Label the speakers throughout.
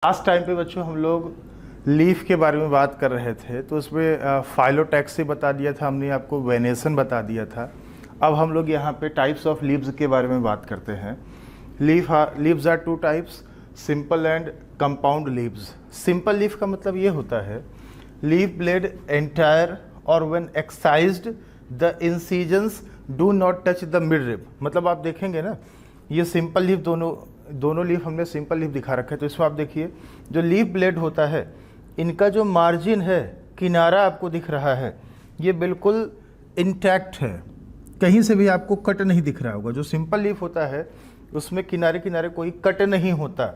Speaker 1: Last time पे बच्चों हम लोग लीफ के बारे में बात कर रहे थे, तो उसमें फाइलोटैक्सी बता दिया था हमने, आपको वेनेसन बता दिया था। अब हम लोग यहाँ पे टाइप्स ऑफ लीव्स के बारे में बात करते हैं। Leaves are two types, simple and compound leaves. Simple leaf का मतलब ये होता है लीफ ब्लेड एंटायर और when excised the incisions do not touch the mid rib. मतलब आप देखेंगे ना, ये सिंपल लीफ दोनों लीफ हमने सिंपल लीफ दिखा रखा है। तो इसमें आप देखिए जो लीफ ब्लेड होता है, इनका जो मार्जिन है, किनारा आपको दिख रहा है, ये बिल्कुल इंटैक्ट है, कहीं से भी आपको कट नहीं दिख रहा होगा। जो सिंपल लीफ होता है उसमें किनारे किनारे कोई कट नहीं होता,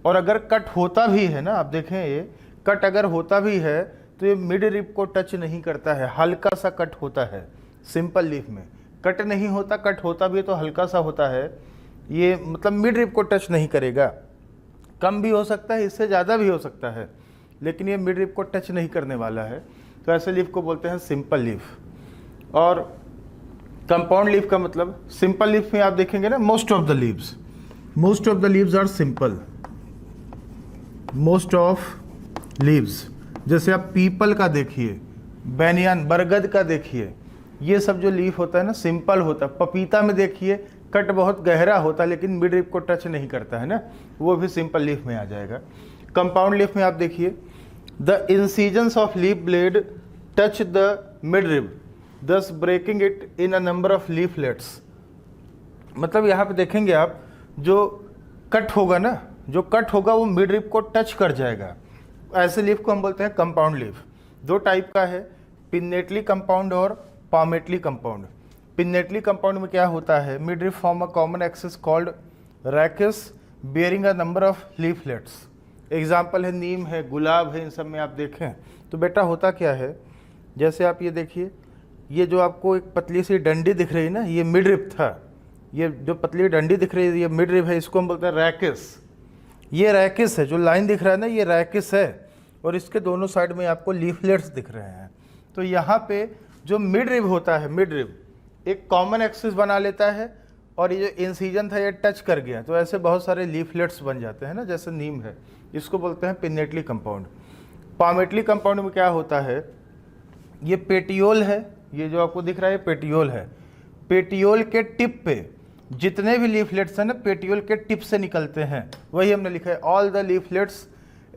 Speaker 1: और अगर कट होता भी है ना, आप देखें ये कट अगर होता भी है तो ये मिड रिब को टच नहीं करता है, हल्का सा कट होता है। सिंपल लीफ में कट नहीं होता, कट होता भी है तो हल्का सा होता है, ये मतलब मिड रिब को टच नहीं करेगा। कम भी हो सकता है, इससे ज़्यादा भी हो सकता है, लेकिन ये मिड रिब को टच नहीं करने वाला है। तो ऐसे लीफ को बोलते हैं सिंपल लीफ। और कंपाउंड लीफ का मतलब, सिंपल लीफ में आप देखेंगे ना, most of the leaves are simple. Most of leaves, जैसे आप पीपल का देखिए, बैनियान बरगद का देखिए, ये सब जो लीफ होता है ना सिंपल होता है। पपीता में देखिए कट बहुत गहरा होता है लेकिन मिड रिब को टच नहीं करता है ना, वो भी सिंपल लीफ में आ जाएगा। कंपाउंड लीफ में आप देखिए the incisions of leaf blade touch the mid rib thus breaking it in a number of leaflets. मतलब यहाँ पे देखेंगे आप, जो कट होगा ना, जो कट होगा वो मिड रिब को टच कर जाएगा। ऐसे लीफ को हम बोलते हैं कंपाउंड लीफ। दो टाइप का है, पिन्नेटली कंपाउंड और पामेटली कंपाउंड। पिन्नेटली कंपाउंड में क्या होता है, mid rib form a common axis called rachis bearing a number of leaflets. Example है नीम है, गुलाब है, इन सब में आप देखें तो बेटा होता क्या है, जैसे आप ये देखिए, ये जो आपको एक पतली सी डंडी दिख रही है ना, ये मिड रिब था। ये जो पतली डंडी दिख रही है ये मिड रिब है, इसको हम बोलते हैं रैकिस। ये रैकिस है, जो लाइन दिख रहा है ना ये रैकिस है, और इसके दोनों साइड में आपको लीफलेट्स दिख रहे हैं। तो यहाँ पे जो मिड रिब होता है, मिड रिब एक कॉमन एक्सिस बना लेता है, और ये जो इंसिजन था ये टच कर गया, तो ऐसे बहुत सारे लीफलेट्स बन जाते हैं ना, जैसे नीम है, इसको बोलते हैं पिन्नेटली कंपाउंड। पामेटली कंपाउंड में क्या होता है, ये पेटियोल है, ये जो आपको दिख रहा है पेटियोल है। पेटियोल के टिप पे जितने भी लीफलेट्स हैं ना, पेटियोल के टिप से निकलते हैं, वही हमने लिखा है ऑल द लीफलेट्स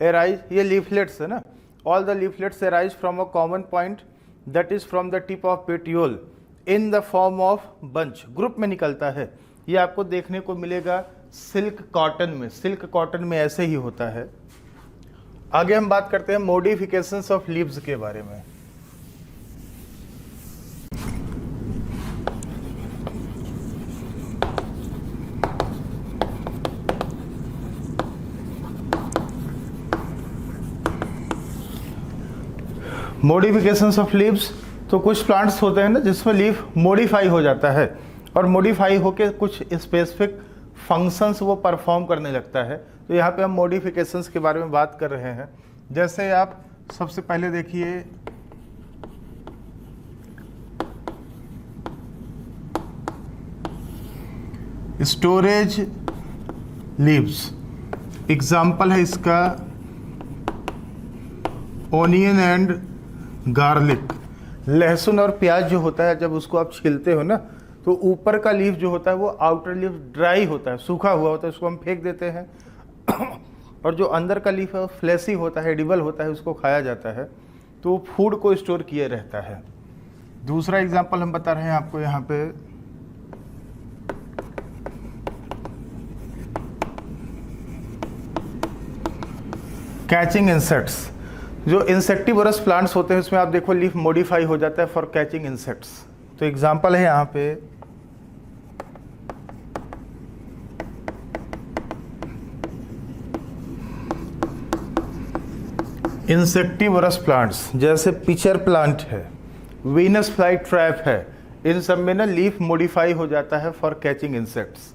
Speaker 1: एराइज। ये लीफलेट्स है ना, all the leaflets arise from a common point that is from the tip of petiole in the form of bunch. Group में निकलता है, ये आपको देखने को मिलेगा सिल्क कॉटन में। सिल्क कॉटन में ऐसे ही होता है। आगे हम बात करते हैं मॉडिफिकेशंस ऑफ लीव्स के बारे में। मॉडिफिकेशंस ऑफ लीव्स, तो कुछ प्लांट्स होते हैं ना जिसमें लीफ मॉडिफाई हो जाता है, और मॉडिफाई होकर कुछ स्पेसिफिक फंक्शंस वो परफॉर्म करने लगता है। तो यहाँ पे हम मॉडिफिकेशंस के बारे में बात कर रहे हैं। जैसे आप सबसे पहले देखिए, स्टोरेज लीव्स, एग्जाम्पल है इसका ओनियन एंड गार्लिक। लहसुन और प्याज जो होता है, जब उसको आप छीलते हो ना, तो ऊपर का लीफ जो होता है वो आउटर लीफ ड्राई होता है, सूखा हुआ होता है, उसको हम फेंक देते हैं। और जो अंदर का लीफ है वो फ्लैसी होता है, एडिबल होता है, उसको खाया जाता है, तो फूड को स्टोर किए रहता है। दूसरा एग्जाम्पल हम बता रहे हैं आपको यहाँ पे, कैचिंग इंसेक्ट्स। जो इंसेक्टिवरस प्लांट्स होते हैं उसमें आप देखो लीफ मॉडिफाई हो जाता है फॉर कैचिंग इंसेक्ट्स। तो एग्जांपल है यहाँ पे इंसेक्टिवरस प्लांट्स, जैसे पिचर प्लांट है, वीनस फ्लाई ट्रैप है, इन सब में ना लीफ मॉडिफाई हो जाता है फॉर कैचिंग इंसेक्ट्स।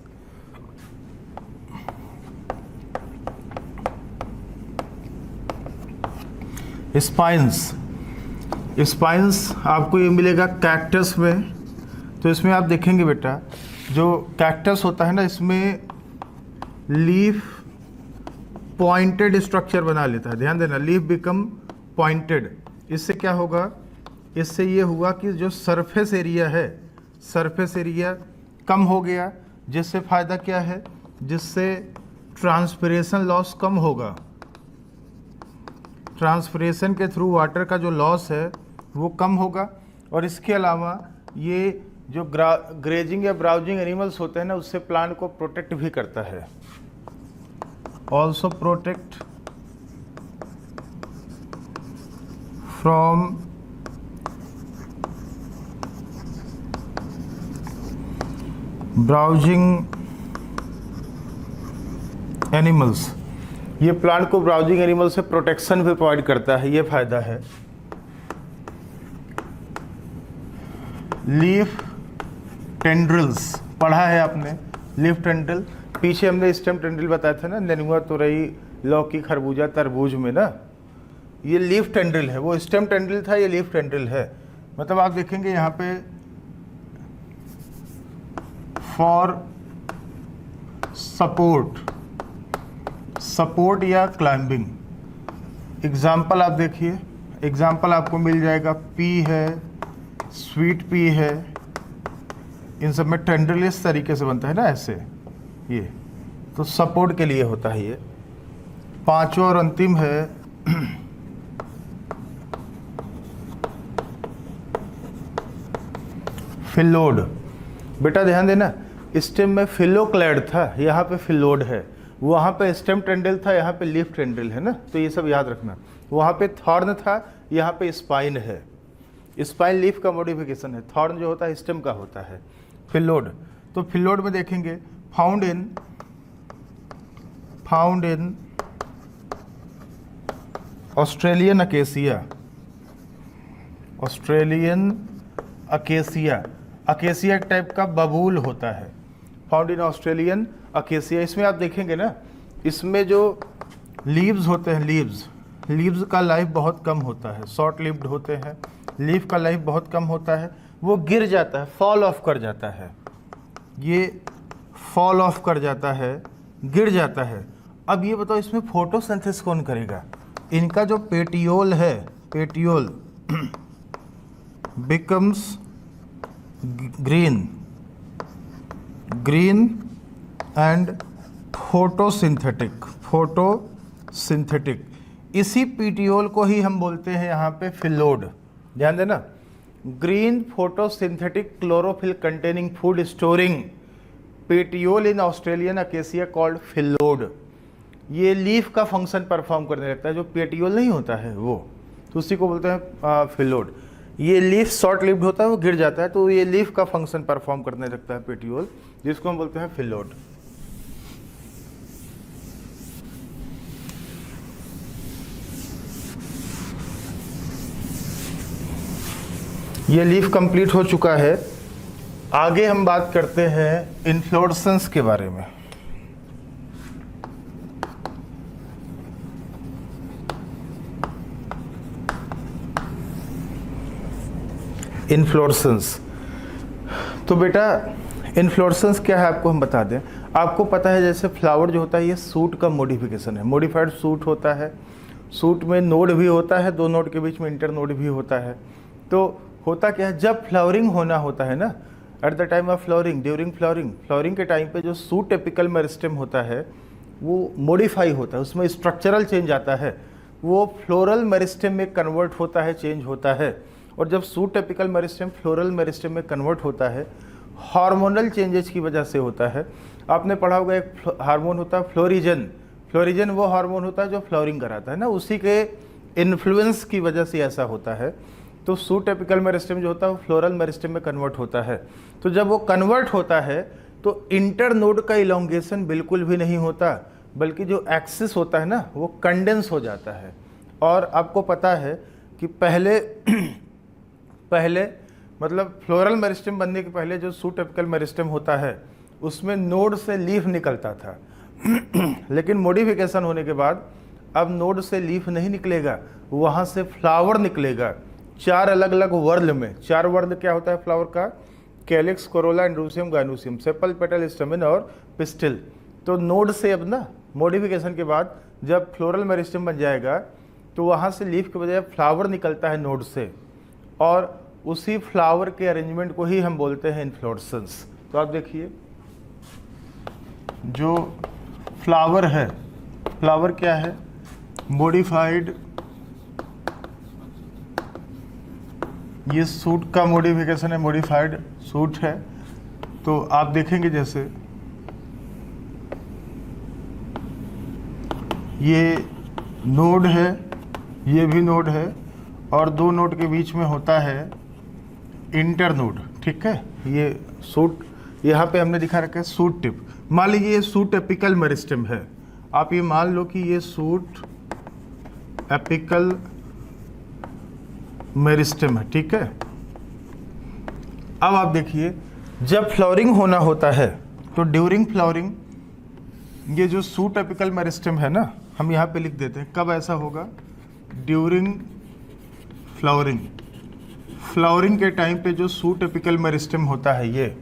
Speaker 1: स्पाइंस आपको ये मिलेगा कैक्टस में। तो इसमें आप देखेंगे बेटा, जो कैक्टस होता है ना, इसमें लीफ पॉइंटेड स्ट्रक्चर बना लेता है। ध्यान देना, लीफ बिकम पॉइंटेड। इससे क्या होगा, इससे ये हुआ कि जो सरफेस एरिया है, सरफेस एरिया कम हो गया, जिससे फ़ायदा क्या है, जिससे ट्रांसपिरेशन लॉस कम होगा। ट्रांसपिरेशन के थ्रू वाटर का जो लॉस है वो कम होगा। और इसके अलावा ये जो ग्रेजिंग या ब्राउजिंग एनिमल्स होते हैं ना, उससे प्लांट को प्रोटेक्ट भी करता है। Also protect from browsing animals, ये प्लांट को ब्राउजिंग एनिमल से प्रोटेक्शन भी प्रोवाइड करता है, ये फायदा है। लीफ टेंड्रिल्स पढ़ा है आपने, लीफ टेंड्रिल। पीछे हमने स्टेम टेंड्रिल बताया था ना, नेनुआ, तुरई, लौकी, खरबूजा, तरबूज में ना, ये लीफ टेंड्रिल है। वो स्टेम टेंड्रिल था, ये लीफ टेंड्रिल है। मतलब आप देखेंगे यहाँ पे फॉर सपोर्ट या क्लाइंबिंग। एग्जाम्पल आप देखिए, एग्जाम्पल आपको मिल जाएगा, पी है, स्वीट पी है, इन सब में टेंड्रिल इस तरीके से बनता है ना, ऐसे, ये तो सपोर्ट के लिए होता है ये। पांचवा और अंतिम है फिलोड। बेटा ध्यान देना, स्टेम में फिलोक्लेड था, यहाँ पे फिलोड है। वहाँ पे स्टेम टेंड्रिल था, यहाँ पे लीफ टेंड्रिल है ना, तो ये सब याद रखना। वहाँ पे थॉर्न था, यहाँ पे स्पाइन है। स्पाइन लीफ का मॉडिफिकेशन है, थॉर्न जो होता है स्टेम का होता है। फिलोड, तो फिलोड में देखेंगे found in Australian acacia. Australian acacia, acacia एक टाइप का बबूल होता है। Found in Australian acacia. इसमें आप देखेंगे ना, इसमें जो लीव्स होते हैं, लीव्स का लाइफ बहुत कम होता है, शॉर्ट लिव्ड होते हैं। लीफ का लाइफ बहुत कम होता है, वो गिर जाता है, फॉल ऑफ कर जाता है। ये फॉल ऑफ कर जाता है, गिर जाता है। अब ये बताओ, इसमें फोटोसिंथेसिस कौन करेगा? इनका जो पेटियोल है, petiole becomes green and photosynthetic. इसी पेटियोल को ही हम बोलते हैं यहाँ पे फिलोड। ध्यान देना, green photosynthetic chlorophyll containing food storing petiole in Australian acacia called phyllode. ये लीफ का फंक्शन परफॉर्म करने लगता है, जो पेटियोल नहीं होता है वो, तो उसी को बोलते हैं फिलोड। ये लीफ शॉर्ट लिव्ड होता है, वो गिर जाता है, तो ये लीफ का फंक्शन परफॉर्म करने लगता है पेटियोल, जिसको हम बोलते हैं फिलोड। ये लीफ कंप्लीट हो चुका है। आगे हम बात करते हैं इन्फ्लोरेसेंस के बारे में। इन्फ्लोरेसेंस, तो बेटा इन्फ्लोरेसेंस क्या है आपको हम बता दें। आपको पता है जैसे फ्लावर जो होता है ये सूट का मॉडिफिकेशन है, मॉडिफाइड सूट होता है। सूट में नोड भी होता है, दो नोड के बीच में इंटर नोड भी होता है। तो होता क्या है, जब फ्लावरिंग होना होता है ना, at the time of flowering, during flowering के टाइम पे जो सूट टिपिकल मेरिस्टेम होता है वो मॉडिफाई होता है, उसमें स्ट्रक्चरल चेंज आता है, वो फ्लोरल मेरिस्टेम में कन्वर्ट होता है, चेंज होता है। और जब suit typical meristem floral meristem में कन्वर्ट होता है, हार्मोनल चेंजेस की वजह से होता है। आपने पढ़ा होगा एक हार्मोन होता है फ्लोरिजन वो हार्मोन होता है जो फ्लावरिंग कराता है ना, उसी के इन्फ्लुएंस की वजह से ऐसा होता है। तो सूट टिपिकल मेरिस्टेम जो होता है वो फ्लोरल मेरिस्टेम में कन्वर्ट होता है। तो जब वो कन्वर्ट होता है तो इंटर नोड का इलोंगेशन बिल्कुल भी नहीं होता, बल्कि जो एक्सिस होता है ना वो कंडेंस हो जाता है। और आपको पता है कि पहले मतलब फ्लोरल मेरिस्टेम बनने के पहले जो सूट टिपिकल मेरिस्टेम होता है उसमें नोड से लीफ निकलता था लेकिन मॉडिफिकेशन होने के बाद अब नोड से लीफ नहीं निकलेगा, वहाँ से फ्लावर निकलेगा। 4 अलग अलग वर्ल में, 4 वर्ल क्या होता है फ्लावर का, calyx, Corolla, androecium, gynoecium, sepal, petal, stamen और पिस्टिल। तो नोड से अब ना मॉडिफिकेशन के बाद जब फ्लोरल मेरिस्टेम बन जाएगा तो वहाँ से लीफ के बजाय फ्लावर निकलता है नोड से, और उसी फ्लावर के अरेंजमेंट को ही हम बोलते हैं इन्फ्लोरेसेंस। तो आप देखिए जो फ्लावर है, फ्लावर क्या है, मॉडिफाइड, ये सूट का मॉडिफिकेशन है, मॉडिफाइड सूट है। तो आप देखेंगे जैसे ये नोड है, ये भी नोड है, और दो नोड के बीच में होता है इंटरनोड, ठीक है। ये सूट यहाँ पे हमने दिखा रखा है सूट टिप। मान लीजिए ये सूट एपिकल मेरिस्टेम है, आप ये मान लो कि ये सूट एपिकल मेरिस्टेम है, ठीक है। अब आप देखिए जब फ्लावरिंग होना होता है तो ड्यूरिंग फ्लावरिंग ये जो सूट एपिकल मेरिस्टेम है ना, हम यहाँ पे लिख देते हैं कब ऐसा होगा, ड्यूरिंग फ्लावरिंग। फ्लावरिंग के टाइम पे जो सूट एपिकल मेरिस्टेम होता है, ये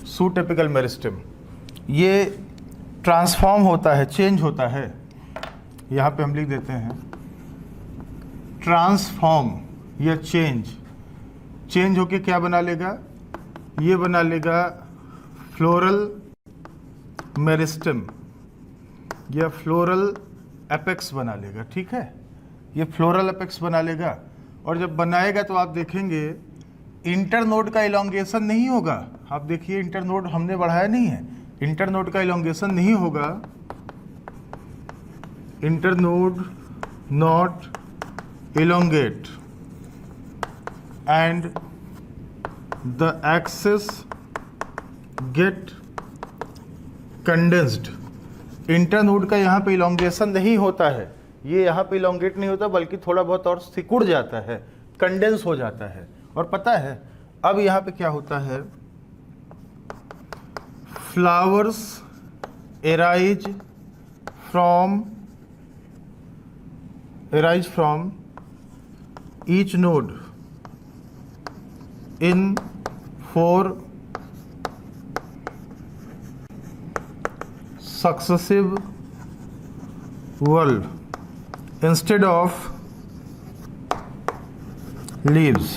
Speaker 1: सूट एपिकल मेरिस्टेम ये ट्रांसफॉर्म होता है, चेंज होता है। यहाँ पे हम लिख देते हैं ट्रांसफॉर्म या चेंज होके क्या बना लेगा, ये बना लेगा फ्लोरल मेरिस्टेम या फ्लोरल एपेक्स बना लेगा, ठीक है। ये फ्लोरल एपेक्स बना लेगा, और जब बनाएगा तो आप देखेंगे इंटरनोड का इलॉन्गेशन नहीं होगा। आप देखिए इंटरनोड हमने बढ़ाया नहीं है, इंटरनोड का इलॉन्गेशन नहीं होगा, internode not elongate and the axis get condensed. Internode का यहाँ पे इलोंगेशन नहीं होता है, ये यहाँ पे इलोंगेट नहीं होता, बल्कि थोड़ा बहुत और सिकुड़ जाता है, कंडेंस हो जाता है। और पता है अब यहाँ पे क्या होता है, flowers arise from each node in 4 successive whorl instead of leaves।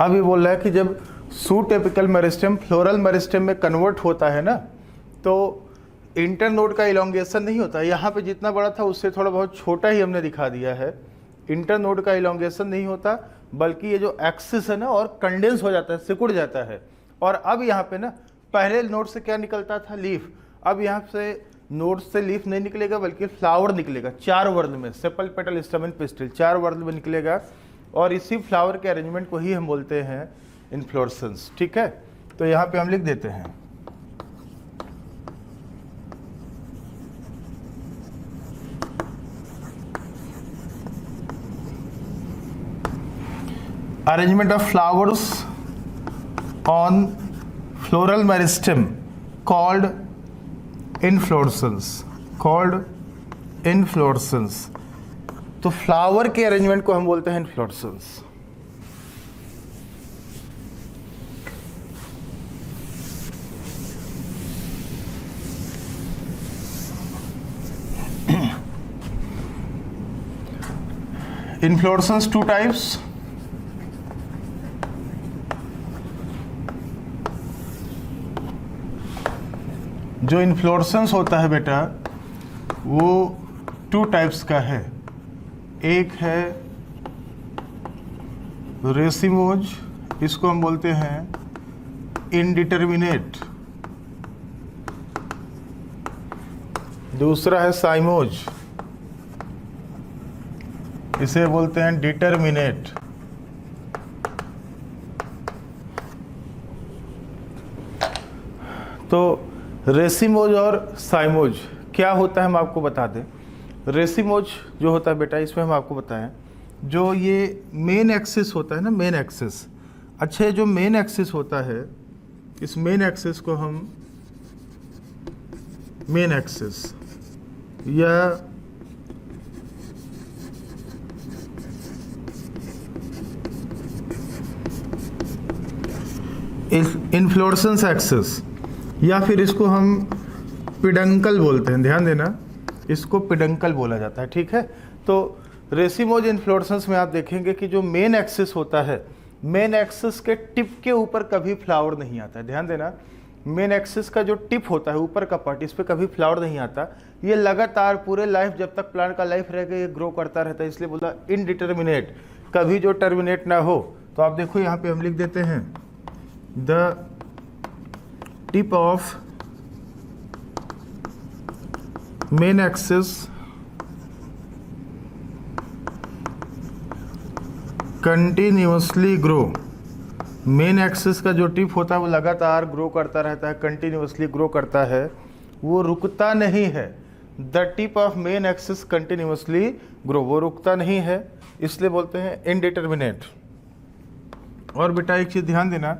Speaker 1: अब ये बोल रहा है कि जब suit apical meristem floral meristem में कन्वर्ट होता है ना, तो इंटरनोड का इलोंगेशन नहीं होता। यहाँ पे जितना बड़ा था उससे थोड़ा बहुत छोटा ही हमने दिखा दिया है। इंटरनोड का इलोंगेशन नहीं होता, बल्कि ये जो एक्सिस है ना और कंडेंस हो जाता है, सिकुड़ जाता है। और अब यहाँ पे ना पहले नोड से क्या निकलता था, लीफ। अब यहाँ से नोड से लीफ नहीं निकलेगा, बल्कि फ्लावर निकलेगा 4 वर्ण में, सेपल पेटल स्टैमेन पिस्टिल 4 वर्ण में निकलेगा। और इसी फ्लावर के अरेंजमेंट को ही हम बोलते हैं इन्फ्लोरेसेंस, ठीक है। तो यहाँ पे हम लिख देते हैं arrangement of flowers on floral meristem called inflorescence। तो फ्लावर के अरेंजमेंट को हम बोलते हैं इन्फ्लोरेसेंस। Inflorescence 2 types. जो इन्फ्लोरेसेंस होता है बेटा वो 2 टाइप्स का है। एक है रेसिमोज, इसको हम बोलते हैं इनडिटर्मिनेट। दूसरा है साइमोज, इसे बोलते हैं डिटर्मिनेट। तो रेसिमोज और साइमोज क्या होता है हम आपको बता दें। रेसिमोज जो होता है बेटा, इसमें हम आपको बताएं, जो ये मेन एक्सिस होता है ना, मेन एक्सिस। अच्छा, जो मेन एक्सिस होता है, इस मेन एक्सिस को हम मेन एक्सिस या इन्फ्लोरेसेंस एक्सिस, या फिर इसको हम पिडंकल बोलते हैं, ध्यान देना, इसको पिडंकल बोला जाता है, ठीक है। तो रेसिमोज इन्फ्लोरेसेंस में आप देखेंगे कि जो मेन एक्सिस होता है, मेन एक्सिस के टिप के ऊपर कभी फ्लावर नहीं आता है, ध्यान देना। मेन एक्सिस का जो टिप होता है, ऊपर का पार्ट, इस पर कभी फ्लावर नहीं आता। ये लगातार पूरे लाइफ, जब तक प्लांट का लाइफ रहेगा, ये ग्रो करता रहता है, इसलिए बोला इनडिटर्मिनेट, कभी जो टर्मिनेट ना हो। तो आप देखो यहाँ पे हम लिख देते हैं the tip of main axis continuously grow. Main axis का जो टिप होता है वो लगातार ग्रो करता रहता है, कंटिन्यूअसली ग्रो करता है, वो रुकता नहीं है। The tip of main axis continuously grow, वो रुकता नहीं है, इसलिए बोलते हैं इनडिटर्मिनेट। और बेटा एक चीज़ ध्यान देना,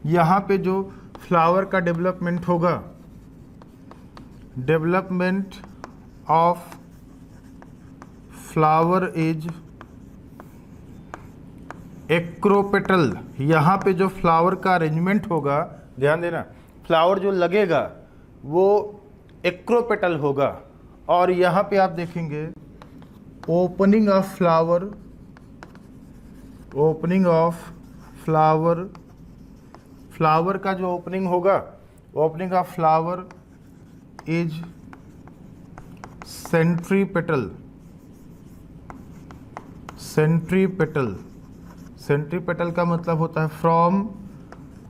Speaker 1: यहाँ पे जो फ्लावर का डेवलपमेंट होगा, development of flower is acropetal. यहाँ पे जो फ्लावर का अरेंजमेंट होगा, ध्यान देना, फ्लावर जो लगेगा वो एक्रोपेटल होगा। और यहाँ पे आप देखेंगे opening of flower, opening of flower, flower का जो ओपनिंग होगा, opening of flower is centripetal. Centripetal, centripetal का मतलब होता है from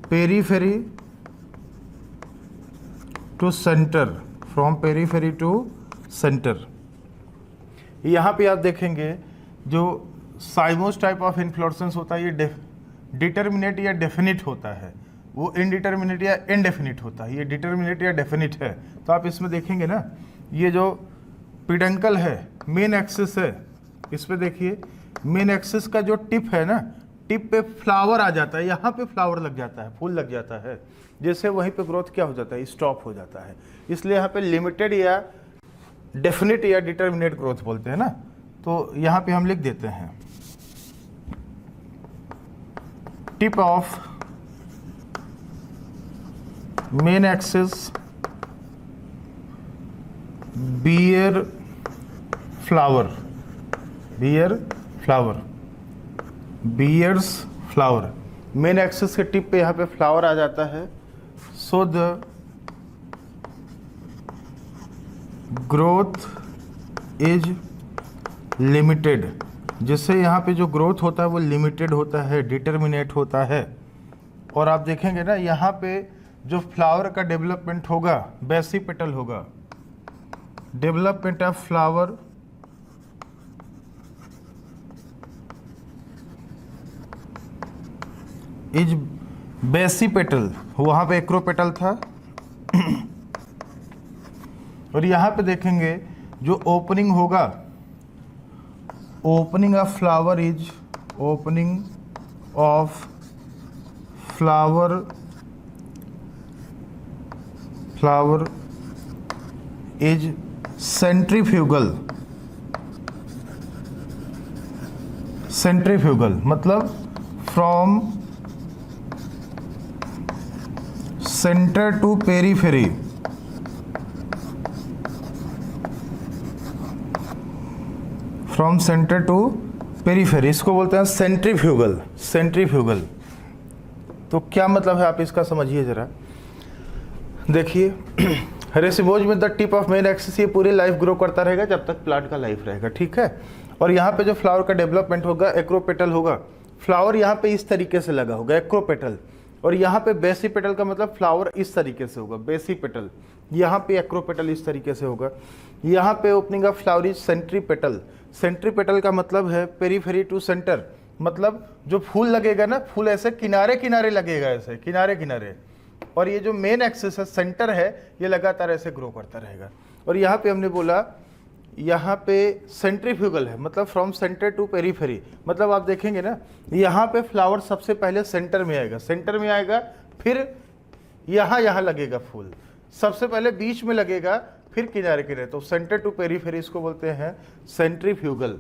Speaker 1: periphery to centre, from periphery to centre. यहाँ पे आप देखेंगे जो साइमोस टाइप ऑफ इन्फ्लोरेसेंस होता है, ये डिटर्मिनेट या डेफिनिट होता है, वो इनडिटर्मिनेट या इनडेफिनिट होता है, ये डिटर्मिनेट या डेफिनिट है। तो आप इसमें देखेंगे ना, ये जो पिडंकल है, मेन एक्सिस है, इस पे देखिए मेन एक्सिस का जो टिप है ना, टिप पे फ्लावर आ जाता है, यहाँ पे फ्लावर लग जाता है, फूल लग जाता है, जैसे वहीं पे ग्रोथ क्या हो जाता है, स्टॉप हो जाता है। इसलिए यहाँ पे लिमिटेड या डेफिनिट या डिटर्मिनेट ग्रोथ बोलते हैं ना। तो यहाँ पे हम लिख देते हैं tip of main axis bear flower, bear flower, bears flower. Main axis के टिप पे यहाँ पे फ्लावर आ जाता है। So the growth is limited, जिससे यहाँ पे जो ग्रोथ होता है वो लिमिटेड होता है, डिटर्मिनेट होता है। और आप देखेंगे ना, यहाँ पे जो फ्लावर का डेवलपमेंट होगा, बेसिपेटल होगा, development of flower is basipetal, वहाँ पे एक्रोपेटल था। और यहाँ पे देखेंगे जो ओपनिंग होगा, opening of flower is, opening of flower, flower is centrifugal. Centrifugal मतलब from centre to periphery, from centre to periphery, इसको बोलते हैं सेंट्रीफ्यूगल। सेंट्रीफ्यूगल तो क्या मतलब है, आप इसका समझिए जरा। देखिए रेसिमोज में the tip of main axis, ये पूरी लाइफ ग्रो करता रहेगा जब तक प्लांट का लाइफ रहेगा, ठीक है। और यहाँ पे जो फ्लावर का डेवलपमेंट होगा, एक्रोपेटल होगा, फ्लावर यहाँ पे इस तरीके से लगा होगा, एक्रोपेटल। और यहाँ पे बेसिपेटल का मतलब फ्लावर इस तरीके से होगा, बेसिपेटल। यहाँ पे एक्रोपेटल इस तरीके से होगा। यहाँ पे opening of flower is centripetal. Centripetal का मतलब है पेरीफेरी टू सेंटर, मतलब जो फूल लगेगा ना, फूल ऐसे किनारे किनारे लगेगा, ऐसे किनारे किनारे। और ये जो मेन एक्सिस है, सेंटर है, ये लगातार ऐसे ग्रो करता रहेगा। और यहाँ पे हमने बोला, यहाँ पे सेंट्रीफ्यूगल है, मतलब फ्रॉम सेंटर टू पेरीफेरी, मतलब आप देखेंगे ना, यहाँ पे फ्लावर सबसे पहले सेंटर में आएगा, सेंटर में आएगा, फिर यहाँ लगेगा फूल, सबसे पहले बीच में लगेगा, फिर किनारे किनारे। तो सेंटर टू पेरीफेरी इसको बोलते हैं सेंट्रीफ्यूगल।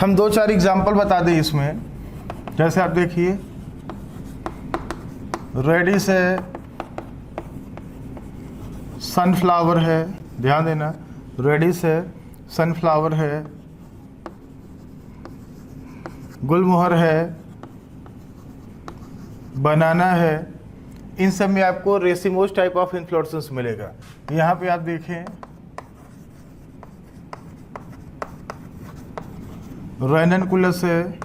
Speaker 1: हम 2-4 एग्जाम्पल बता दें इसमें। जैसे आप देखिए, रेडिस है, सनफ्लावर है, ध्यान देना, रेडिस है, सनफ्लावर है, गुलमोहर है, बनाना है। इन सब में आपको रेसिमोस टाइप ऑफ इन्फ्लोरेसेंस मिलेगा। यहाँ पे आप देखें, रेननकुलस है,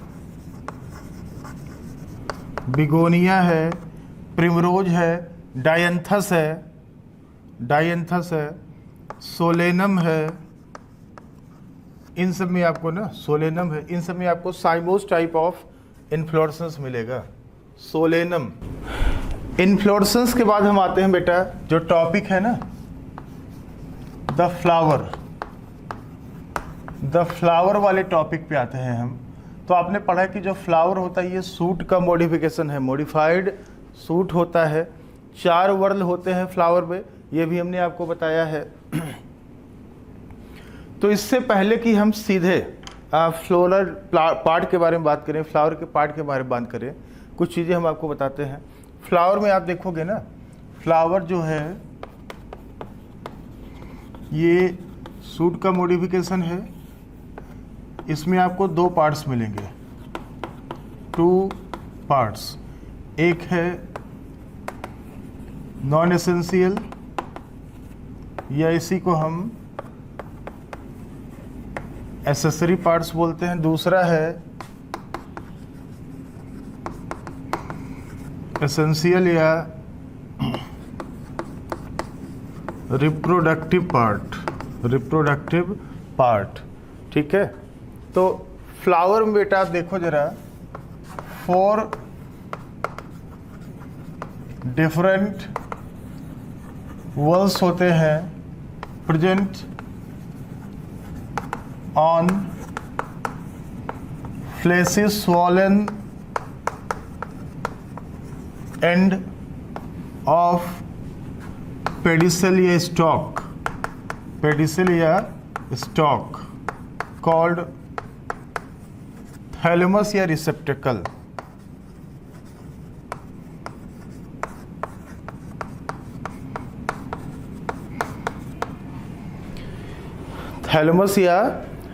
Speaker 1: बिगोनिया है, प्रिमरोज है, डायंथस है, सोलेनम है। इन सब में आपको ना, सोलेनम है, इन सब में आपको साइमोस टाइप ऑफ इन्फ्लोरेसेंस मिलेगा, सोलेनम। इन्फ्लोरेसेंस के बाद हम आते हैं बेटा, जो टॉपिक है ना, द फ्लावर वाले टॉपिक पे आते हैं हम। तो आपने पढ़ा कि जो फ्लावर होता है ये सूट का मॉडिफिकेशन है, मॉडिफाइड सूट होता है। 4 वर्ल होते हैं फ्लावर में, ये भी हमने आपको बताया है। तो इससे पहले कि हम सीधे फ्लोरल पार्ट के बारे में बात करें, फ्लावर के पार्ट के बारे में बात करें, कुछ चीज़ें हम आपको बताते हैं। फ्लावर में आप देखोगे ना, फ्लावर जो है ये सूट का मॉडिफिकेशन है। इसमें आपको 2 पार्ट्स मिलेंगे, 2 पार्ट्स। एक है नॉन एसेंशियल, या इसी को हम एसेसरी पार्ट्स बोलते हैं। दूसरा है एसेंशियल या रिप्रोडक्टिव पार्ट, ठीक है। तो फ्लावर में बेटा आप देखो जरा, 4 डिफरेंट वॉल्स होते हैं present on fleshy swollen end of pedicel या स्टॉक कॉल्ड थैलेमस या रिसेप्टेकल। थैलेमस या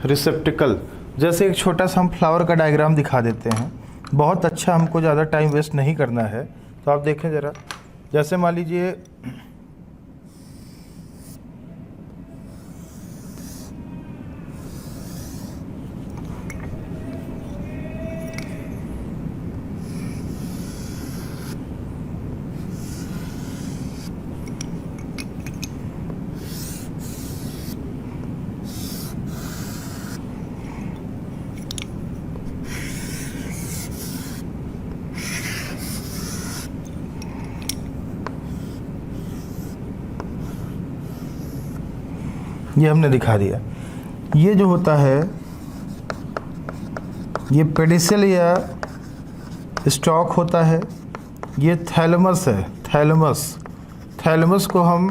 Speaker 1: रिसेप्टेकल। जैसे एक छोटा सा हम फ्लावर का डायग्राम दिखा देते हैं, बहुत अच्छा, हमको ज़्यादा टाइम वेस्ट नहीं करना है। तो आप देखें ज़रा, जैसे मान लीजिए ये हमने दिखा दिया। ये जो होता है ये पेडिसल या स्टॉक होता है, ये थैलेमस है, थैलेमस को हम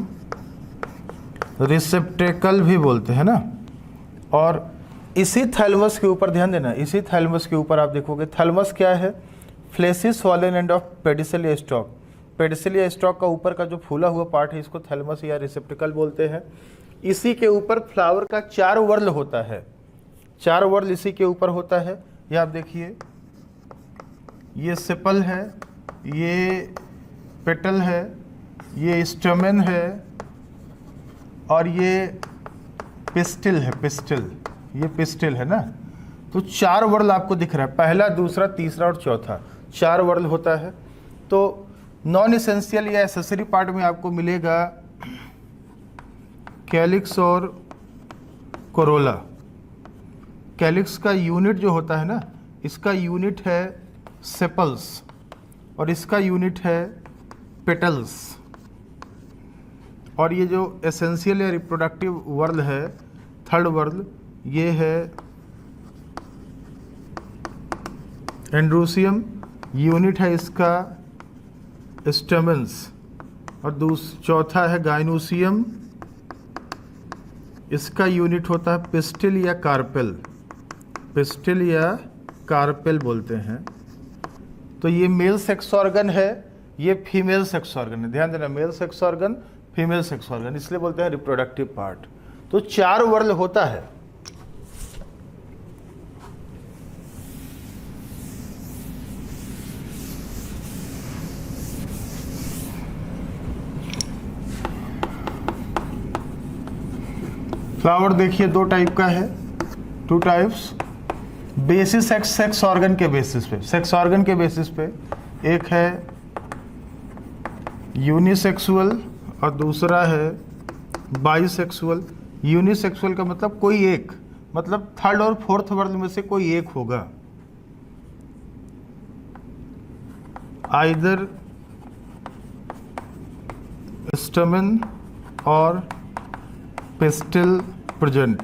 Speaker 1: रिसेप्टेकल भी बोलते हैं ना। और इसी थैलेमस के ऊपर ध्यान देना, इसी थैलेमस के ऊपर आप देखोगे, थैलेमस क्या है, fleshy swollen end of pedicel या स्टॉक। पेडिसल या स्टॉक का ऊपर का जो फूला हुआ पार्ट है, इसको थैलेमस या रिसेप्टेकल बोलते हैं। इसी के ऊपर फ्लावर का 4 वर्ल होता है, 4 वर्ल इसी के ऊपर होता है। ये आप देखिए, ये सेपल है, ये पेटल है, ये स्टमेन है, और ये पिस्टिल है, ये पिस्टिल है ना। तो 4 वर्ल आपको दिख रहा है, पहला, दूसरा, तीसरा और चौथा, 4 वर्ल होता है। तो नॉन एसेंशियल या एसेसरी पार्ट में आपको मिलेगा कैलिक्स और कोरोला। कैलिक्स का यूनिट जो होता है ना, इसका यूनिट है सेपल्स और इसका यूनिट है पेटल्स। और ये जो एसेंशियल या रिप्रोडक्टिव वर्ल है, थर्ड वर्ल, ये है एंड्रोसियम, यूनिट है इसका स्टेमेंस। और चौथा है गाइनोसियम, इसका यूनिट होता है पिस्टिल या कार्पेल। पिस्टिल या कार्पेल बोलते हैं। तो ये मेल सेक्स ऑर्गन है, ये फीमेल सेक्स ऑर्गन है। ध्यान देना, male sex organ, female sex organ, इसलिए बोलते हैं रिप्रोडक्टिव पार्ट। तो 4 वर्ल होता है। फ्लावर देखिए 2 टाइप का है, 2 टाइप्स। बेसिस सेक्स ऑर्गन के बेसिस पे, सेक्स ऑर्गन के बेसिस पे एक है यूनिसेक्सुअल और दूसरा है बाइसेक्सुअल। यूनिसेक्सुअल का मतलब कोई एक, मतलब 3rd और 4th वर्ल में से कोई एक होगा। आइदर स्टमन और पिस्टिल प्रेजेंट।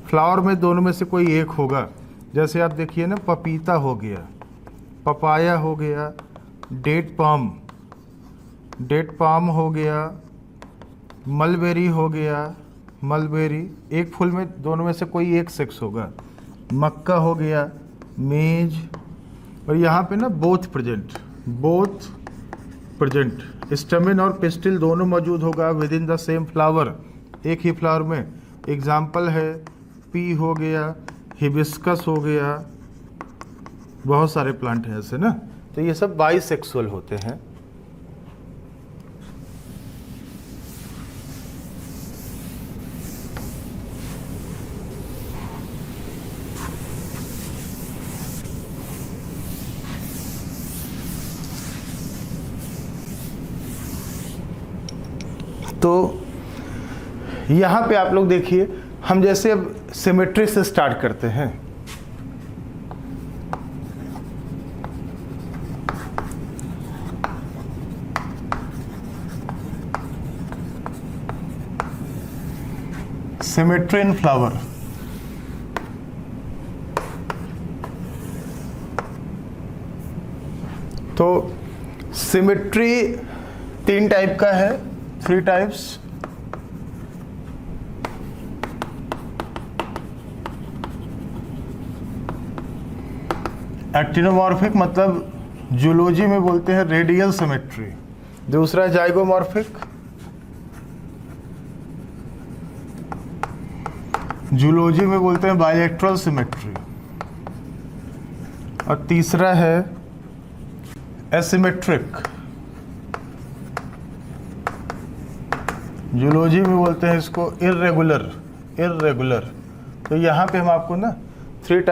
Speaker 1: फ्लावर में दोनों में से कोई एक होगा। जैसे आप देखिए ना, पपीता हो गया, पपाया हो गया, डेट पाम हो गया, मलबेरी हो गया, मलबेरी। एक फूल में दोनों में से कोई एक सेक्स होगा। मक्का हो गया, मेज। और यहाँ पे ना बोथ प्रेजेंट। स्टेमिन और पिस्टिल दोनों मौजूद होगा with in the same flower, एक ही फ्लावर में। एग्जाम्पल है पी हो गया, हिबिस्कस हो गया, बहुत सारे प्लांट हैं ऐसे ना। तो ये सब बाइसेक्सुअल होते हैं। तो यहाँ पे आप लोग देखिए, हम जैसे अब सिमेट्री से स्टार्ट करते हैं। सिमेट्री इन फ्लावर। तो सिमेट्री 3 टाइप का है, 3 टाइप्स। एक्टिनोमॉर्फिक मतलब जूलॉजी में बोलते हैं रेडियल सिमेट्री। दूसरा जाइगोमॉर्फिक, जूलॉजी में बोलते हैं बाइलेटरल सिमेट्री। और तीसरा है एसिमेट्रिक, जूलॉजी में बोलते हैं इसको इर्रेगुलर। तो यहाँ पे हम आपको ना 3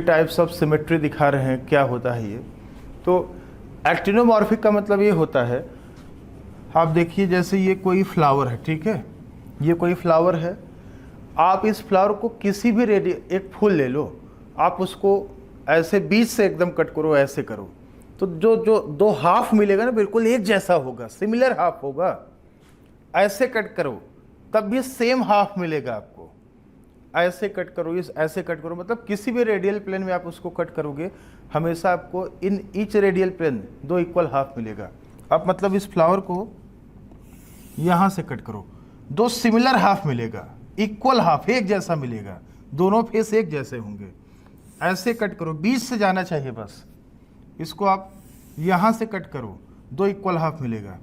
Speaker 1: टाइप्स ऑफ सिमेट्री दिखा रहे हैं, क्या होता है ये। तो एक्टिनोमॉर्फिक का मतलब ये होता है, आप देखिए जैसे ये कोई फ्लावर है, ठीक है, ये कोई फ्लावर है। आप इस फ्लावर को किसी भी एक फूल ले लो, आप उसको ऐसे बीच से एकदम कट करो, ऐसे करो, तो जो 2 हाफ मिलेगा ना, बिल्कुल एक जैसा होगा, सिमिलर हाफ होगा। ऐसे कट करो तब भी सेम हाफ मिलेगा आपको। ऐसे कट करो, ऐसे कट करो, मतलब किसी भी रेडियल प्लेन में आप उसको कट करोगे, हमेशा आपको in each radial plane 2 equal half मिलेगा। अब मतलब इस फ्लावर को यहाँ से कट करो, 2 सिमिलर हाफ मिलेगा, इक्वल हाफ, एक जैसा मिलेगा, दोनों फेस एक जैसे होंगे। ऐसे कट करो, बीच से जाना चाहिए बस। इसको आप यहाँ से कट करो, 2 इक्वल हाफ मिलेगा।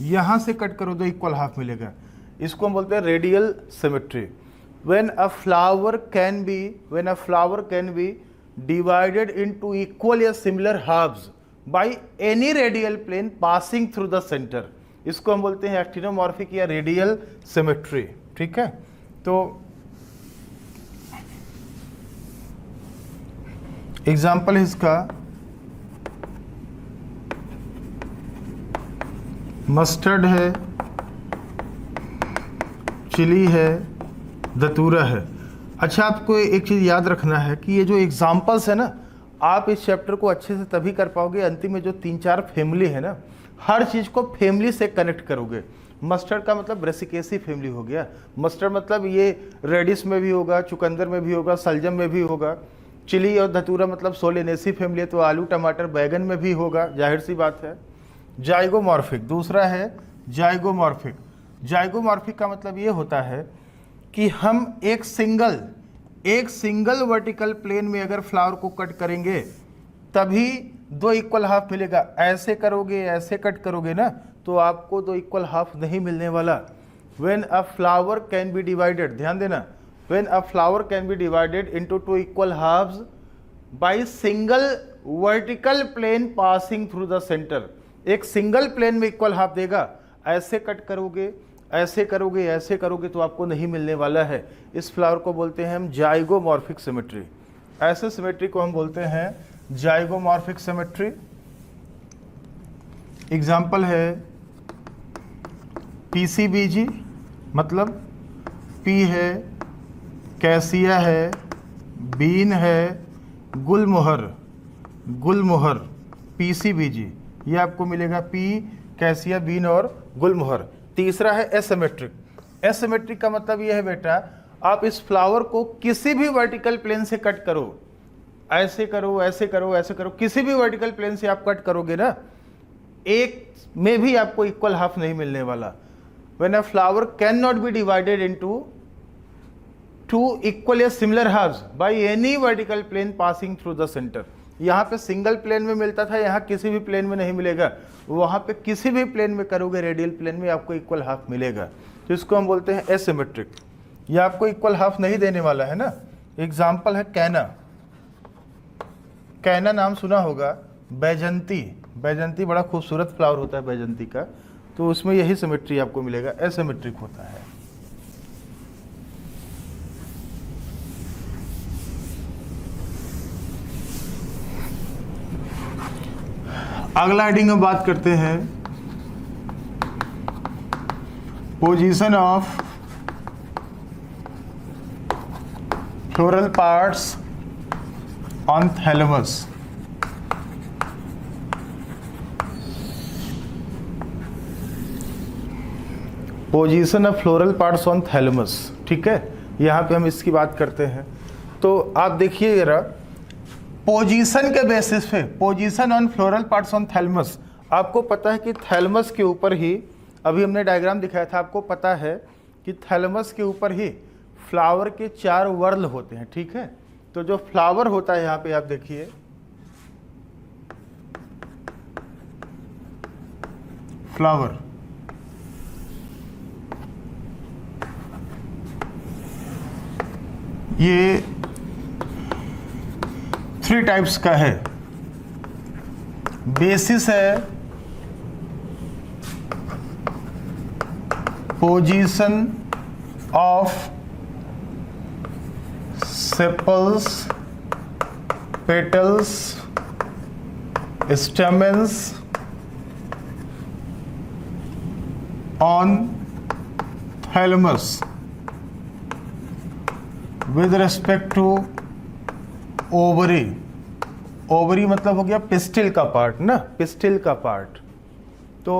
Speaker 1: यहाँ से कट करो, 2 इक्वल हाफ मिलेगा। इसको हम बोलते हैं radial symmetry. when a flower can be divided into equal या similar halves by any radial plane passing through the center, इसको हम बोलते हैं एक्टिनोमॉर्फिक या रेडियल सिमेट्री। ठीक है, तो एग्जाम्पल है इसका मस्टर्ड है, चिली है, दतूरा है। अच्छा, आपको एक चीज़ याद रखना है कि ये जो एग्जाम्पल्स है ना, आप इस चैप्टर को अच्छे से तभी कर पाओगे अंतिम में जो 3-4 फैमिली है ना, हर चीज़ को फैमिली से कनेक्ट करोगे। मस्टर्ड का मतलब ब्रेसिकेसी फैमिली हो गया। मस्टर्ड मतलब ये रेडिस में भी होगा, चुकंदर में भी होगा, सलजम में भी होगा। चिली और धतूरा मतलब सोलेनेसी फैमिली है, तो आलू टमाटर बैगन में भी होगा, जाहिर सी बात है। जाइगोमॉर्फिक दूसरा है जाइगोमॉर्फिक। जाइगोमॉर्फिक का मतलब ये होता है कि हम एक सिंगल एक सिंगल वर्टिकल प्लेन में अगर फ्लावर को कट करेंगे तभी दो इक्वल हाफ मिलेगा। ऐसे करोगे, ऐसे कट करोगे ना, तो आपको दो इक्वल हाफ नहीं मिलने वाला। When a flower can be divided, ध्यान देना, when a flower can be divided into two equal halves by single vertical plane passing through the centre. एक सिंगल प्लेन में इक्वल हाफ देगा। ऐसे कट करोगे, ऐसे करोगे, ऐसे करोगे तो आपको नहीं मिलने वाला है। इस फ्लावर को बोलते हैं हम जाइगोमॉर्फिक सिमेट्री। ऐसे सिमेट्री को हम बोलते हैं जाइगोमॉर्फिक सिमेट्री। एग्जाम्पल है पीसीबीजी, मतलब पी है, कैसिया है, बीन है, गुलमोहर, गुलमोहर, पीसीबीजी, ये आपको मिलेगा पी, कैसिया, बीन और गुलमोहर। तीसरा है एसिमेट्रिक। एसिमेट्रिक का मतलब यह है बेटा, आप इस फ्लावर को किसी भी वर्टिकल प्लेन से कट करो, ऐसे करो, ऐसे करो, ऐसे करो, किसी भी वर्टिकल प्लेन से आप कट करोगे ना, एक में भी आपको इक्वल हाफ नहीं मिलने वाला। When a flower can not be divided into two equal या similar halves by any vertical plane passing through the centre. यहाँ पे सिंगल प्लेन में मिलता था, यहाँ किसी भी प्लेन में नहीं मिलेगा। वहाँ पे किसी भी प्लेन में करोगे, रेडियल प्लेन में आपको इक्वल हाफ मिलेगा। तो इसको हम बोलते हैं एसिमेट्रिक। ये आपको इक्वल हाफ नहीं देने वाला है ना। एग्जाम्पल है कैना। कैना नाम सुना होगा, बैजंती। बैजंती बड़ा खूबसूरत फ्लावर होता है बैजंती का, तो उसमें यही सिमेट्री आपको मिलेगा, एसिमेट्रिक होता है। अगला हेडिंग में बात करते हैं position of floral parts on thalamus. Position of floral parts on thalamus, ठीक है, यहाँ पे हम इसकी बात करते हैं। तो आप देखिए जरा, पोजीशन के बेसिस पे, position on floral parts on thalamus, आपको पता है कि थैलेमस के ऊपर ही, अभी हमने डायग्राम दिखाया था, आपको पता है कि थैलेमस के ऊपर ही फ्लावर के 4 वर्ल होते हैं, ठीक है। तो जो फ्लावर होता है यहाँ पे आप देखिए, फ्लावर, ये 3 टाइप्स का है। बेसिस है position of sepals, petals, stamens on thalamus with respect to ovary. Ovary मतलब हो गया पिस्टिल का पार्ट ना, पिस्टिल का पार्ट। तो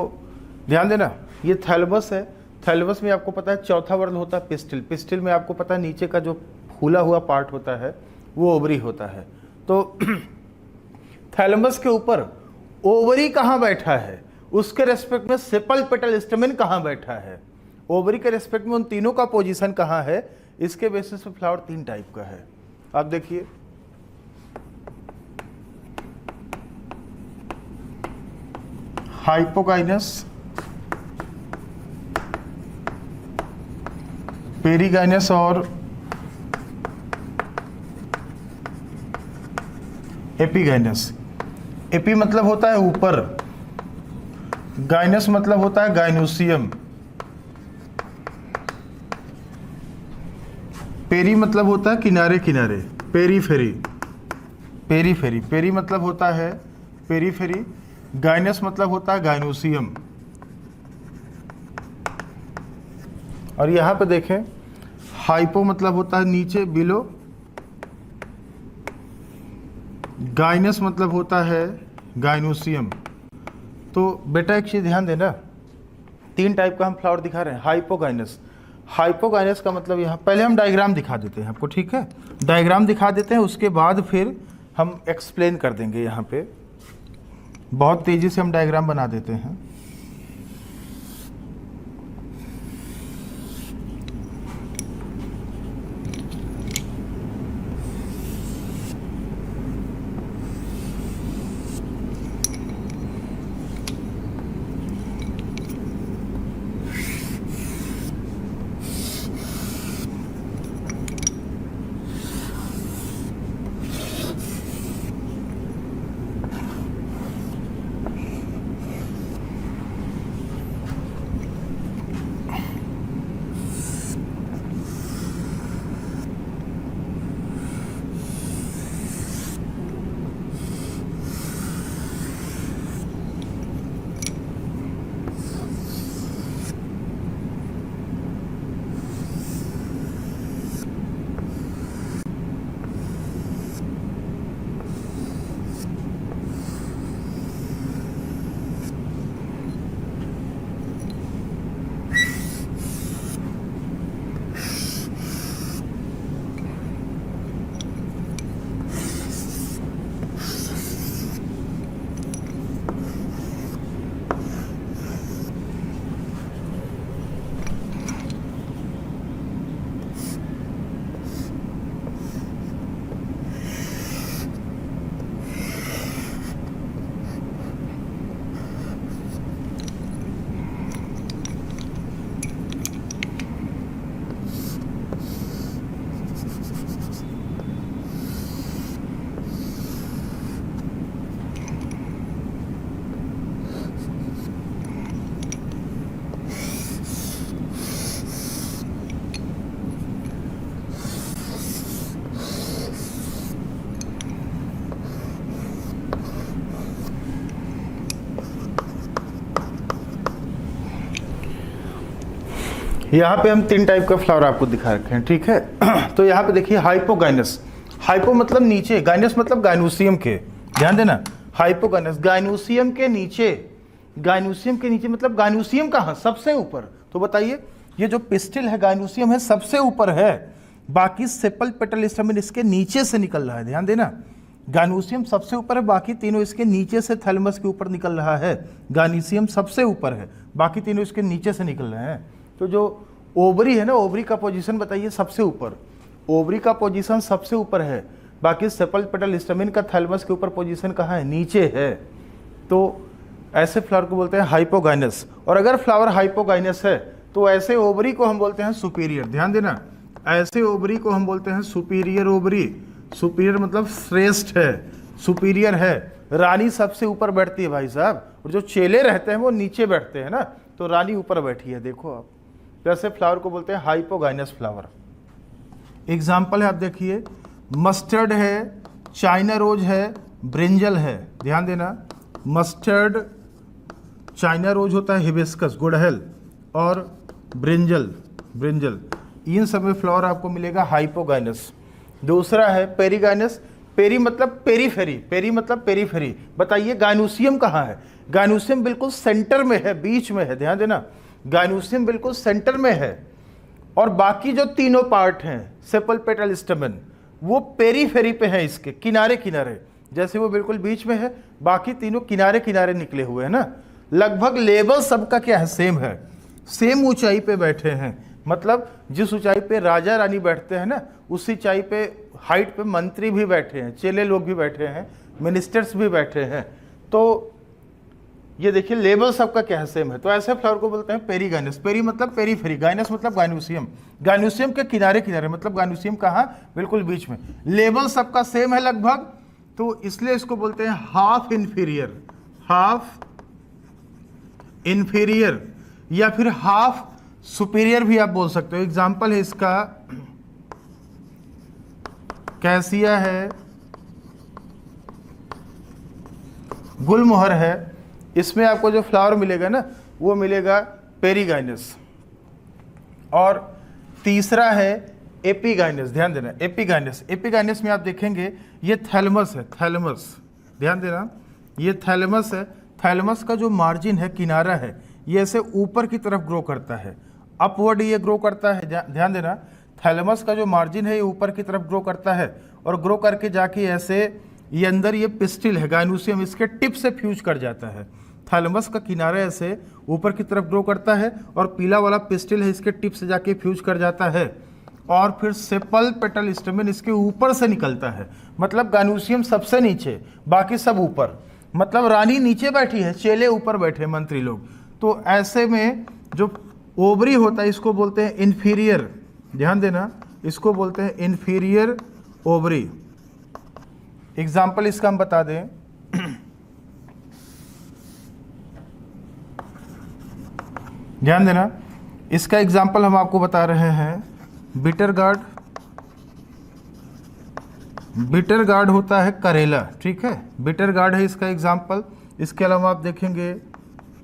Speaker 1: ध्यान देना, ये थैलेमस है। थैलेमस में आपको पता है चौथा वर्ल होता है पिस्टिल। पिस्टिल में आपको पता है नीचे का जो फूला हुआ पार्ट होता है वो ओवरी होता है। तो थैलेमस के ऊपर ओवरी कहाँ बैठा है, उसके रेस्पेक्ट में सेपल, पेटल, स्टेमेन कहाँ बैठा है, ओवरी के रेस्पेक्ट में उन तीनों का पोजीशन कहाँ है, इसके बेसिस पे फ्लावर 3 टाइप का है। आप देखिए, हाइपोगाइनस, पेरीगाइनस और एपीगाइनस। एपी मतलब होता है ऊपर, गाइनस मतलब होता है गाइनोसियम, पेरी मतलब होता है किनारे किनारे, पेरीफेरी, पेरीफेरी, पेरी मतलब होता है पेरीफेरी, गाइनस मतलब होता है गाइनोसियम। और यहाँ पे देखें, हाइपो मतलब होता है नीचे, बिलो, गाइनस मतलब होता है गाइनोसियम। तो बेटा एक चीज़ ध्यान देना, 3 टाइप का हम फ्लावर दिखा रहे हैं। हाइपोगाइनस, हाइपोगाइनस का मतलब यहाँ, पहले हम डायग्राम दिखा देते हैं आपको, ठीक है, डायग्राम दिखा देते हैं, उसके बाद फिर हम एक्सप्लेन कर देंगे। यहाँ पे बहुत तेज़ी से हम डायग्राम बना देते हैं। यहाँ पे हम 3 टाइप का फ्लावर आपको दिखा रखे हैं, ठीक है। तो यहाँ पे देखिए हाइपोगाइनस, हाइपो मतलब नीचे, गाइनस मतलब गाइनोसियम के, ध्यान देना, हाइपोगाइनस गाइनोसियम के नीचे, गाइनोसियम के नीचे मतलब गाइनोसियम कहाँ, सबसे ऊपर। तो बताइए ये जो पिस्टिल है गाइनोसियम है सबसे ऊपर है, बाकी सेपल पेटल स्टैमेन इसके नीचे से निकल रहा है, ध्यान देना, गाइनोसियम सबसे ऊपर है, बाकी तीनों इसके नीचे से थैलेमस के ऊपर निकल रहा है। गाइनोसियम सबसे ऊपर है, बाकी तीनों इसके नीचे से निकल रहे हैं। तो जो ओवरी है ना, ओवरी का पोजीशन बताइए सबसे ऊपर, ओवरी का पोजीशन सबसे ऊपर है, बाकी सेपल पेटल स्टैमेन का थैलेमस के ऊपर पोजीशन कहाँ है, नीचे है। तो ऐसे फ्लावर को बोलते हैं हाइपोगाइनस। और अगर फ्लावर हाइपोगाइनस है तो ऐसे ओवरी को हम बोलते हैं सुपीरियर, ध्यान देना, ऐसे ओवरी को हम बोलते हैं सुपीरियर ओवरी। सुपीरियर मतलब श्रेष्ठ है, सुपीरियर है। रानी सबसे ऊपर बैठती है भाई साहब, और जो चेले रहते हैं वो नीचे बैठते हैं ना, तो रानी ऊपर बैठी है, देखो आप। जैसे फ्लावर को बोलते हैं हाइपोगाइनस फ्लावर। एग्जाम्पल है, आप देखिए, मस्टर्ड है, चाइना रोज है, ब्रिंजल है, ध्यान देना, मस्टर्ड, चाइना रोज होता है हिबिस्कस गुड़हल, और ब्रिंजल, ब्रिंजल, इन सब में फ्लावर आपको मिलेगा हाइपोगाइनस। दूसरा है पेरीगाइनस, पेरी मतलब पेरीफेरी, पेरी मतलब पेरीफेरी। बताइए गाइनोसियम कहाँ है, गाइनोसियम बिल्कुल सेंटर में है, बीच में है, ध्यान देना, गाइनोसियम बिल्कुल सेंटर में है, और बाकी जो तीनों पार्ट हैं सेपल पेटल स्टैमेन वो पेरीफेरी पे हैं, इसके किनारे किनारे, जैसे वो बिल्कुल बीच में है, बाकी तीनों किनारे किनारे निकले हुए हैं ना। लगभग लेवल सबका क्या है, सेम है, सेम ऊंचाई पे बैठे हैं, मतलब जिस ऊंचाई पे राजा रानी बैठते हैं ना, उस ऊंचाई पे हाइट पे मंत्री भी बैठे हैं, चेले लोग भी बैठे हैं, मिनिस्टर्स भी बैठे हैं। तो ये देखिए लेवल सबका क्या है, सेम है। तो ऐसे फ्लावर को बोलते हैं पेरीगाइनस। पेरी मतलब पेरीफेरी, गाइनस मतलब गाइनोसियम, गाइनोसियम के किनारे किनारे, मतलब गाइनोसियम कहाँ, बिल्कुल बीच में। लेवल सबका सेम है लगभग, तो इसलिए इसको बोलते हैं हाफ इन्फीरियर, हाफ इन्फीरियर, या फिर हाफ सुपीरियर भी आप बोल सकते हो। एग्जाम्पल है इसका कैसिया है, गुलमोहर है, इसमें आपको जो फ्लावर मिलेगा ना वो मिलेगा पेरीगाइनस। और तीसरा है एपिगाइनस, ध्यान देना, एपिगाइनस, एपिगाइनस में आप देखेंगे ये थैलेमस है, थैलेमस, ध्यान देना, ये थैलेमस है। थैलेमस का जो मार्जिन है, किनारा है, ये ऐसे ऊपर की तरफ ग्रो करता है, अपवर्ड ये ग्रो करता है, ध्यान देना, थैलेमस का जो मार्जिन है ये ऊपर की तरफ ग्रो करता है, और ग्रो करके जाके ऐसे ये अंदर ये पिस्टिल है गाइनोसियम, इसके टिप से फ्यूज कर जाता है। थैलेमस का किनारा ऐसे ऊपर की तरफ ग्रो करता है, और पीला वाला पिस्टिल है इसके टिप से जाके फ्यूज कर जाता है, और फिर सेपल पेटल स्टैमेन इसके ऊपर से निकलता है। मतलब गाइनोसियम सबसे नीचे, बाकी सब ऊपर, मतलब रानी नीचे बैठी है, चेले ऊपर बैठे, मंत्री लोग। तो ऐसे में जो ओवरी होता है इसको बोलते हैं इन्फीरियर, ध्यान देना, इसको बोलते हैं इन्फीरियर ओवरी। एग्जाम्पल इसका हम बता दें, ध्यान देना, इसका एग्जाम्पल हम आपको बता रहे हैं, बिटर गार्ड, बिटर गार्ड होता है करेला, ठीक है, बिटर गार्ड है इसका एग्जाम्पल। इसके अलावा आप देखेंगे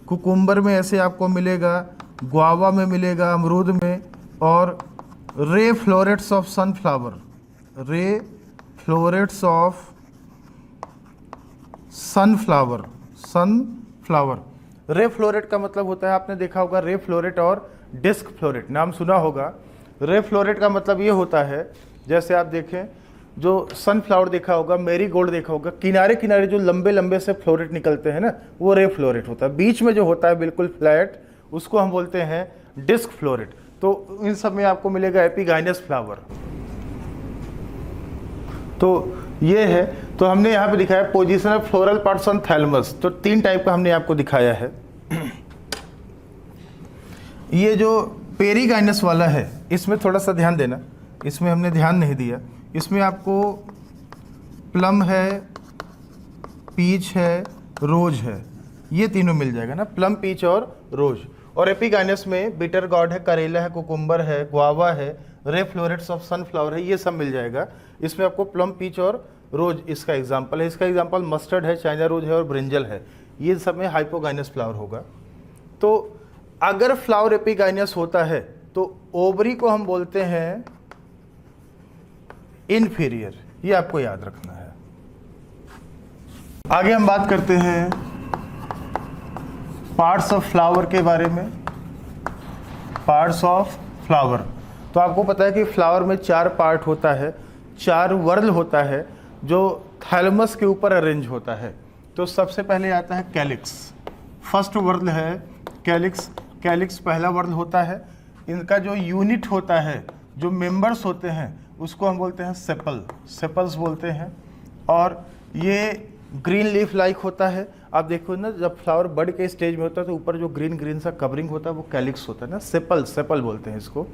Speaker 1: कुकुम्बर में ऐसे आपको मिलेगा, गुआवा में मिलेगा, अमरूद में, और ray florets of sunflower, ray florets of sunflower, sunflower. रे फ्लोरेट का मतलब होता है, आपने देखा होगा रे फ्लोरेट और डिस्क फ्लोरेट, नाम सुना होगा। रे फ्लोरेट का मतलब ये होता है, जैसे आप देखें जो सनफ्लावर देखा होगा, मेरी गोल्ड देखा होगा, किनारे किनारे जो लंबे लंबे से फ्लोरेट निकलते हैं ना, वो रे फ्लोरेट होता है। बीच में जो होता है बिल्कुल फ्लैट, उसको हम बोलते हैं डिस्क फ्लोरेट। तो इन सब में आपको मिलेगा एपिगाइनस फ्लावर। तो ये है, तो हमने यहाँ पे दिखाया position of floral parts on thalamus. तो 3 टाइप का हमने आपको दिखाया है। ये जो पेरीगाइनस वाला है इसमें थोड़ा सा ध्यान देना, इसमें हमने ध्यान नहीं दिया। इसमें आपको प्लम है, पीच है, रोज है, ये तीनों मिल जाएगा ना, प्लम, पीच और रोज। और एपिगाइनस में बिटर गार्ड है, करेला है, कुकुम्बर है, गुआवा है, रे फ्लोरेट्स ऑफ सनफ्लावर है, ये सब मिल जाएगा। इसमें आपको प्लम, पीच और रोज इसका एग्जाम्पल है। इसका एग्जाम्पल मस्टर्ड है, चाइना रोज है और ब्रिंजल है, ये सब में हाइपोगाइनस फ्लावर होगा। तो अगर फ्लावर एपिगाइनस होता है तो तो ओवरी को हम बोलते हैं इन्फीरियर, ये आपको याद रखना है। आगे हम बात करते हैं पार्ट्स ऑफ फ्लावर के बारे में। पार्ट्स ऑफ फ्लावर, तो आपको पता है कि फ्लावर में 4 पार्ट होता है, 4 वर्ल होता है जो थैलमस के ऊपर अरेंज होता है। तो सबसे पहले आता है कैलिक्स, फर्स्ट वर्ल है कैलिक्स। कैलिक्स पहला वर्ल होता है। इनका जो यूनिट होता है, जो मेंबर्स होते हैं, उसको हम बोलते हैं सेपल, सेपल्स बोलते हैं। और ये ग्रीन लीफ लाइक होता है। आप देखो ना, जब फ्लावर बड के स्टेज में होता है तो ऊपर जो ग्रीन ग्रीन सा कवरिंग होता है वो कैलिक्स होता है ना, सेपल, सेपल बोलते हैं इसको।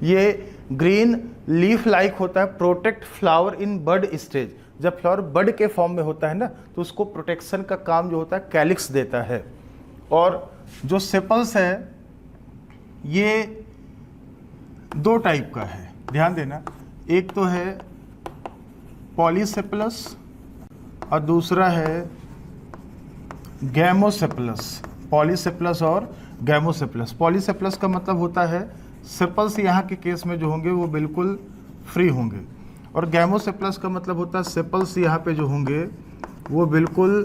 Speaker 1: ये ग्रीन लीफ लाइक होता है, protect flower in bud stage. जब फ्लावर बड के फॉर्म में होता है ना, तो उसको प्रोटेक्शन का काम जो होता है कैलिक्स देता है। और जो सेपल्स है ये 2 टाइप का है, ध्यान देना। एक तो है पॉलीसेपलस और दूसरा है गैमोसेपलस। पॉलीसेपलस और गैमोसेपलस। पॉलीसेपलस का मतलब होता है सेपल्स यहाँ के केस में जो होंगे वो बिल्कुल फ्री होंगे, और गैमोसेपलस का मतलब होता है सेपल्स यहाँ पे जो होंगे वो बिल्कुल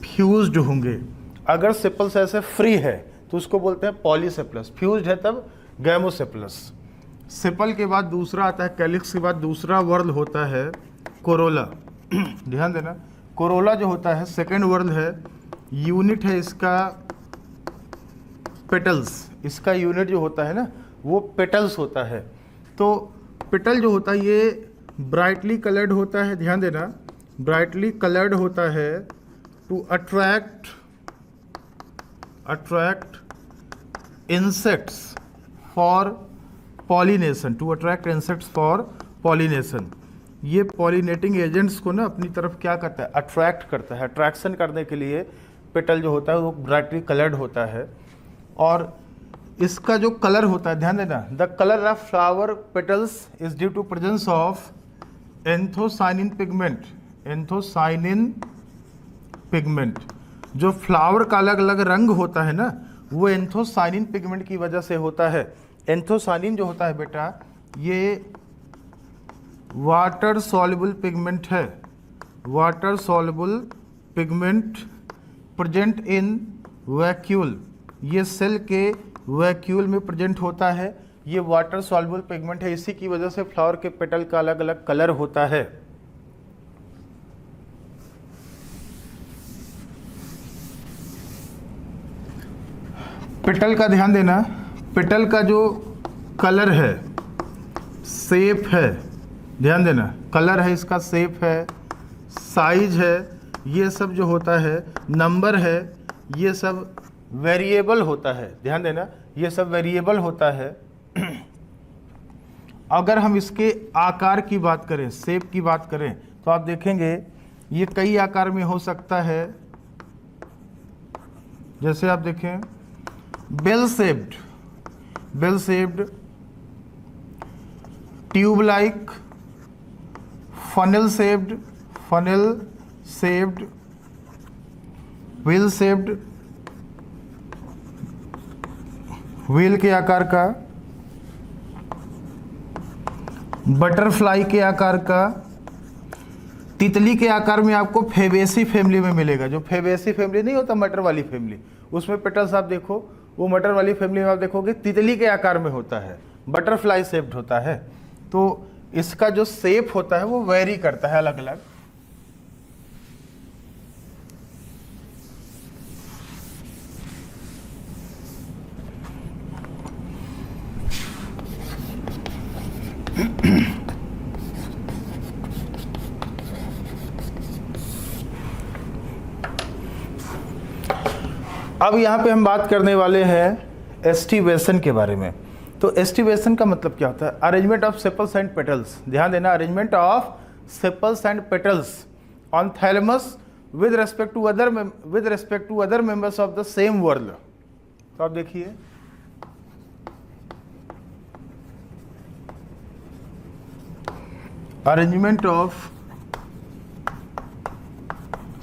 Speaker 1: फ्यूज्ड होंगे। अगर सेपल्स ऐसे फ्री है तो उसको बोलते हैं पॉलीसेपलस, फ्यूज्ड है तब गैमोसेपलस। सेपल के बाद दूसरा आता है, कैलिक्स के बाद दूसरा वर्ल होता है कोरोला। ध्यान देना, कोरोला जो होता है सेकेंड वर्ल है, यूनिट है इसका पेटल्स। इसका यूनिट जो होता है ना वो पेटल्स होता है। तो पेटल जो होता है ये ब्राइटली कलर्ड होता है, ध्यान देना, ब्राइटली कलर्ड होता है to attract insects for pollination, to attract insects for pollination. ये पॉलिनेटिंग एजेंट्स को ना अपनी तरफ क्या करता है, अट्रैक्ट करता है। अट्रैक्शन करने के लिए पेटल जो होता है वो ब्राइटली कलर्ड होता है। और इसका जो कलर होता है, ध्यान देना, the colour of flower petals is due to presence of anthocyanin pigment. Anthocyanin pigment, जो फ्लावर का अलग अलग रंग होता है ना, वो एंथोसाइनिन पिगमेंट की वजह से होता है। एंथोसाइनिन जो होता है बेटा, ये वाटर सॉल्युबल पिगमेंट है। Water soluble pigment present in vacuole, ये सेल के वैक्यूल में प्रेजेंट होता है। ये वाटर सॉल्युबल पिगमेंट है, इसी की वजह से फ्लावर के पेटल का अलग अलग कलर होता है। पेटल का ध्यान देना, पेटल का जो कलर है, शेप है, ध्यान देना, कलर है इसका, शेप है, साइज है, ये सब जो होता है, नंबर है, ये सब वेरिएबल होता है। ध्यान देना, ये सब वेरिएबल होता है। अगर हम इसके आकार की बात करें, शेप की बात करें, तो आप देखेंगे ये कई आकार में हो सकता है। जैसे आप देखें bell shaped, bell shaped, tube like, funnel shaped, funnel shaped, wheel shaped, wheel के आकार का, बटरफ्लाई के आकार का, तितली के आकार में आपको फेबेसी फैमिली में मिलेगा। जो फेबेसी फैमिली नहीं होता, मटर वाली फैमिली, उसमें पेटल्स आप देखो, वो मटर वाली फैमिली में आप देखोगे तितली के आकार में होता है, बटरफ्लाई शेप्ड होता है। तो इसका जो शेप होता है वो वेरी करता है अलग अलग। अब यहाँ पे हम बात करने वाले हैं एस्टिवेशन के बारे में। तो एस्टिवेशन का मतलब क्या होता है, arrangement of sepals and petals. ध्यान देना, arrangement of sepals and petals on thalamus with respect to other members of the same whorl. तो आप देखिए, arrangement of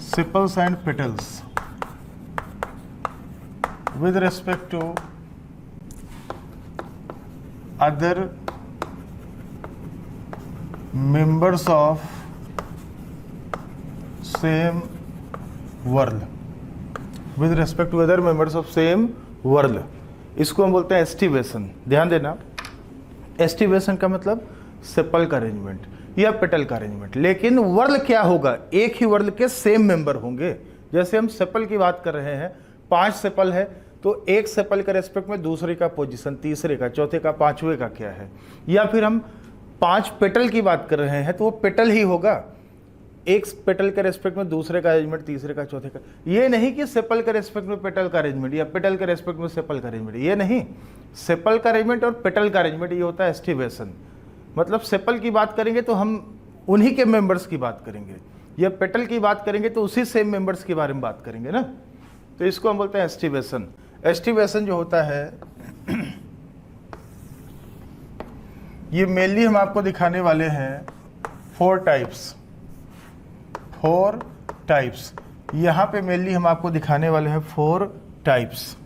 Speaker 1: sepals and petals with respect to other members of same whorl, with respect to other members of same whorl, इसको हम बोलते हैं aestivation. ध्यान देना, aestivation का मतलब सेपल का अरेंजमेंट या पेटल का अरेंजमेंट। लेकिन वर्ल क्या होगा, एक ही वर्ल के सेम मेंबर होंगे। जैसे हम सेपल की बात कर रहे हैं, 5 सेपल है तो एक सेपल के रेस्पेक्ट में दूसरे का पोजीशन, तीसरे का, चौथे का, पांचवे का क्या है। या फिर हम 5 पेटल की बात कर रहे हैं तो वो पेटल ही होगा, एक पेटल के रेस्पेक्ट में दूसरे का अरेंजमेंट, तीसरे का, चौथे का। ये नहीं कि सेपल के रेस्पेक्ट में पेटल का अरेंजमेंट या पेटल के रेस्पेक्ट में सेपल का अरेंजमेंट, ये नहीं। सेपल का अरेंजमेंट और पेटल का अरेंजमेंट ये होता है एस्टिवेशन। मतलब सेपल की बात करेंगे तो हम उन्हीं के मेंबर्स की बात करेंगे, या पेटल की बात करेंगे तो उसी सेम मेंबर्स के बारे में बात करेंगे ना। तो इसको हम बोलते हैं एस्टिवेशन। एस्टिवेशन जो होता है ये मेनली हम आपको दिखाने वाले हैं 4 टाइप्स। 4 टाइप्स यहां पे मेनली हम आपको दिखाने वाले हैं 4 टाइप्स।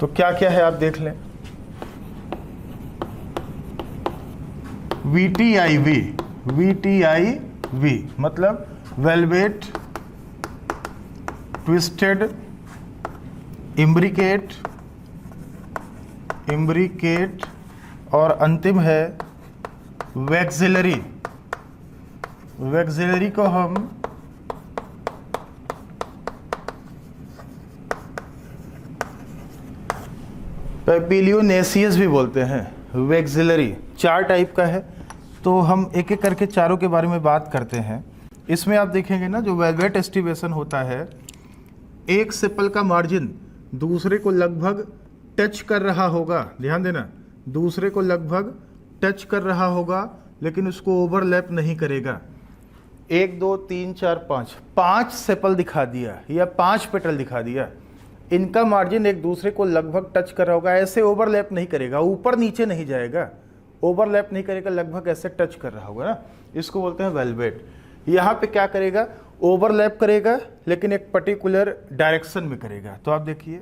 Speaker 1: तो क्या क्या है आप देख लें। VTIV, VTIV मतलब वेलवेट, ट्विस्टेड, इम्ब्रिकेट, इम्ब्रिकेट और अंतिम है वैक्सिलरी। वैक्सिलरी को हम पैपिलियोनेसियस भी बोलते हैं। वैक्सिलरी 4 टाइप का है, तो हम एक एक करके चारों के बारे में बात करते हैं। इसमें आप देखेंगे ना, जो वेलवेट एस्टिवेशन होता है, एक सेपल का मार्जिन दूसरे को लगभग टच कर रहा होगा। ध्यान देना, दूसरे को लगभग टच कर रहा होगा लेकिन उसको ओवरलैप नहीं करेगा। 1 2 3 4 5 सेपल दिखा दिया या 5 पेटल दिखा दिया, इनका मार्जिन एक दूसरे को लगभग टच कर रहा होगा। ऐसे ओवरलैप नहीं करेगा, ऊपर नीचे नहीं जाएगा, ओवरलैप नहीं करेगा, लगभग ऐसे टच कर रहा होगा ना, इसको बोलते हैं वेलवेट। यहाँ पे क्या करेगा, ओवरलैप करेगा लेकिन एक पर्टिकुलर डायरेक्शन में करेगा। तो आप देखिए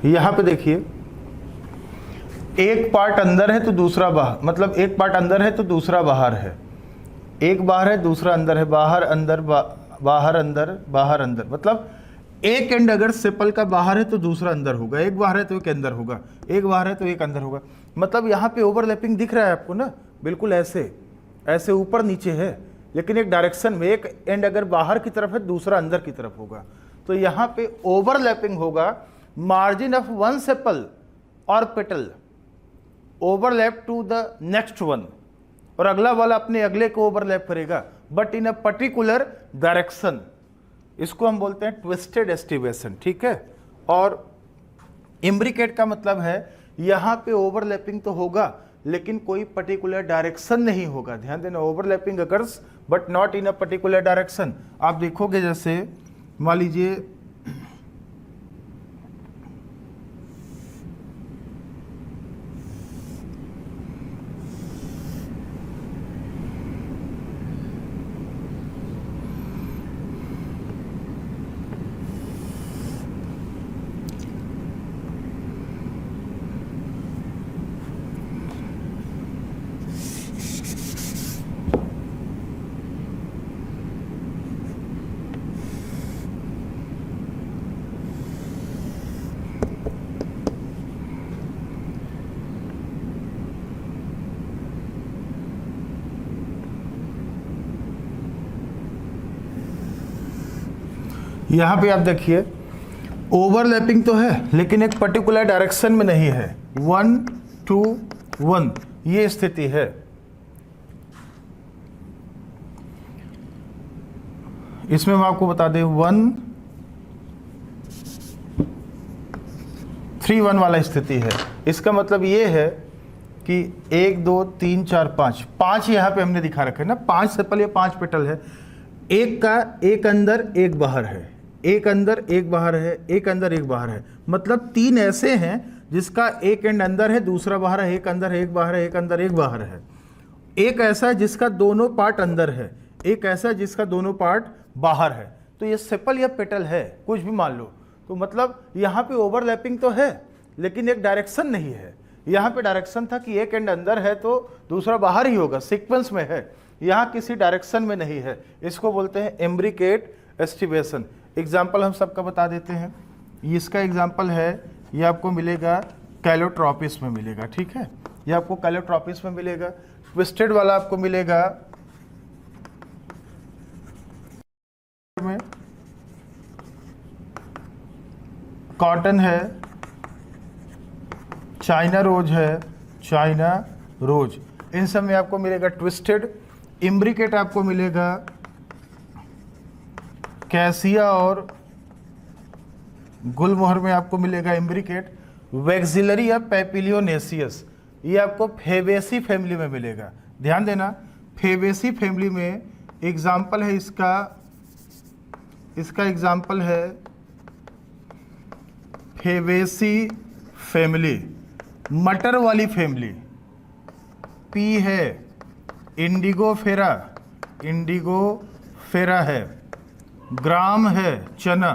Speaker 1: यहां पे देखिए, एक पार्ट अंदर है तो दूसरा बाहर, मतलब एक पार्ट अंदर है तो दूसरा बाहर है, एक बाहर है दूसरा अंदर है, बाहर अंदर बाहर अंदर बाहर अंदर। मतलब एक एंड अगर सेपल का बाहर है तो दूसरा अंदर होगा, एक बाहर है तो एक अंदर होगा, एक बाहर है तो एक अंदर होगा। मतलब यहाँ पे ओवरलैपिंग दिख रहा है आपको ना, बिल्कुल ऐसे ऐसे ऊपर नीचे है, लेकिन एक डायरेक्शन में एक एंड अगर बाहर की तरफ है दूसरा अंदर की तरफ होगा। तो यहाँ पे ओवरलैपिंग होगा, मार्जिन ऑफ 1 सेपल और petal overlap to the next one, और अगला वाला अपने अगले को ओवरलैप करेगा but in a particular direction. इसको हम बोलते हैं ट्विस्टेड एस्टिवेशन, ठीक है। और इम्ब्रिकेट का मतलब है यहां पे ओवरलैपिंग तो होगा लेकिन कोई पर्टिकुलर डायरेक्शन नहीं होगा। ध्यान देना, overlapping occurs but not in a particular direction. आप देखोगे जैसे मान लीजिए यहाँ पे आप देखिए ओवरलैपिंग तो है लेकिन एक पर्टिकुलर डायरेक्शन में नहीं है। 1 2 1 ये स्थिति है। इसमें हम आपको बता दें 1 3 1 वाला स्थिति है। इसका मतलब ये है कि 1 2 3 4 5, 5 यहाँ पे हमने दिखा रखा है ना, 5 सेपल या 5 पेटल है। एक का एक अंदर एक बाहर है, एक अंदर एक बाहर है, एक अंदर एक बाहर है, मतलब 3 ऐसे हैं जिसका एक एंड अंदर है, दूसरा बाहर है, एक अंदर है, एक बाहर है, एक अंदर एक बाहर है। एक ऐसा है जिसका दोनों पार्ट अंदर है, एक ऐसा है जिसका दोनों पार्ट बाहर है। तो ये सेपल या पेटल है, कुछ भी मान लो। तो मतलब यहाँ पे ओवरलैपिंग तो है लेकिन एक डायरेक्शन नहीं है। यहाँ पे डायरेक्शन था कि एक एंड अंदर है तो दूसरा बाहर ही होगा, सीक्वेंस में है। यहाँ किसी डायरेक्शन में नहीं है। इसको बोलते हैं इम्ब्रिकेट एस्टिवेशन। एग्जाम्पल हम सबका बता देते हैं। इसका एग्जाम्पल है, ये आपको मिलेगा कैलोट्रॉपिस में मिलेगा, ठीक है। ये आपको कैलोट्रॉपिस में मिलेगा। ट्विस्टेड वाला आपको मिलेगा में, कॉटन है, चाइना रोज है, चाइना रोज, इन सब में आपको मिलेगा ट्विस्टेड। इम्ब्रिकेट आपको मिलेगा कैसिया और गुलमोहर में आपको मिलेगा इम्ब्रिकेट। वैक्सिलरी या पैपिलियोनेसियस, ये आपको फेबेसी फैमिली में मिलेगा। ध्यान देना, फेबेसी फैमिली में एग्जाम्पल है इसका एग्जाम्पल है फेबेसी फैमिली। मटर वाली फैमिली, पी है, इंडिगोफेरा, इंडिगोफेरा है, ग्राम है, चना,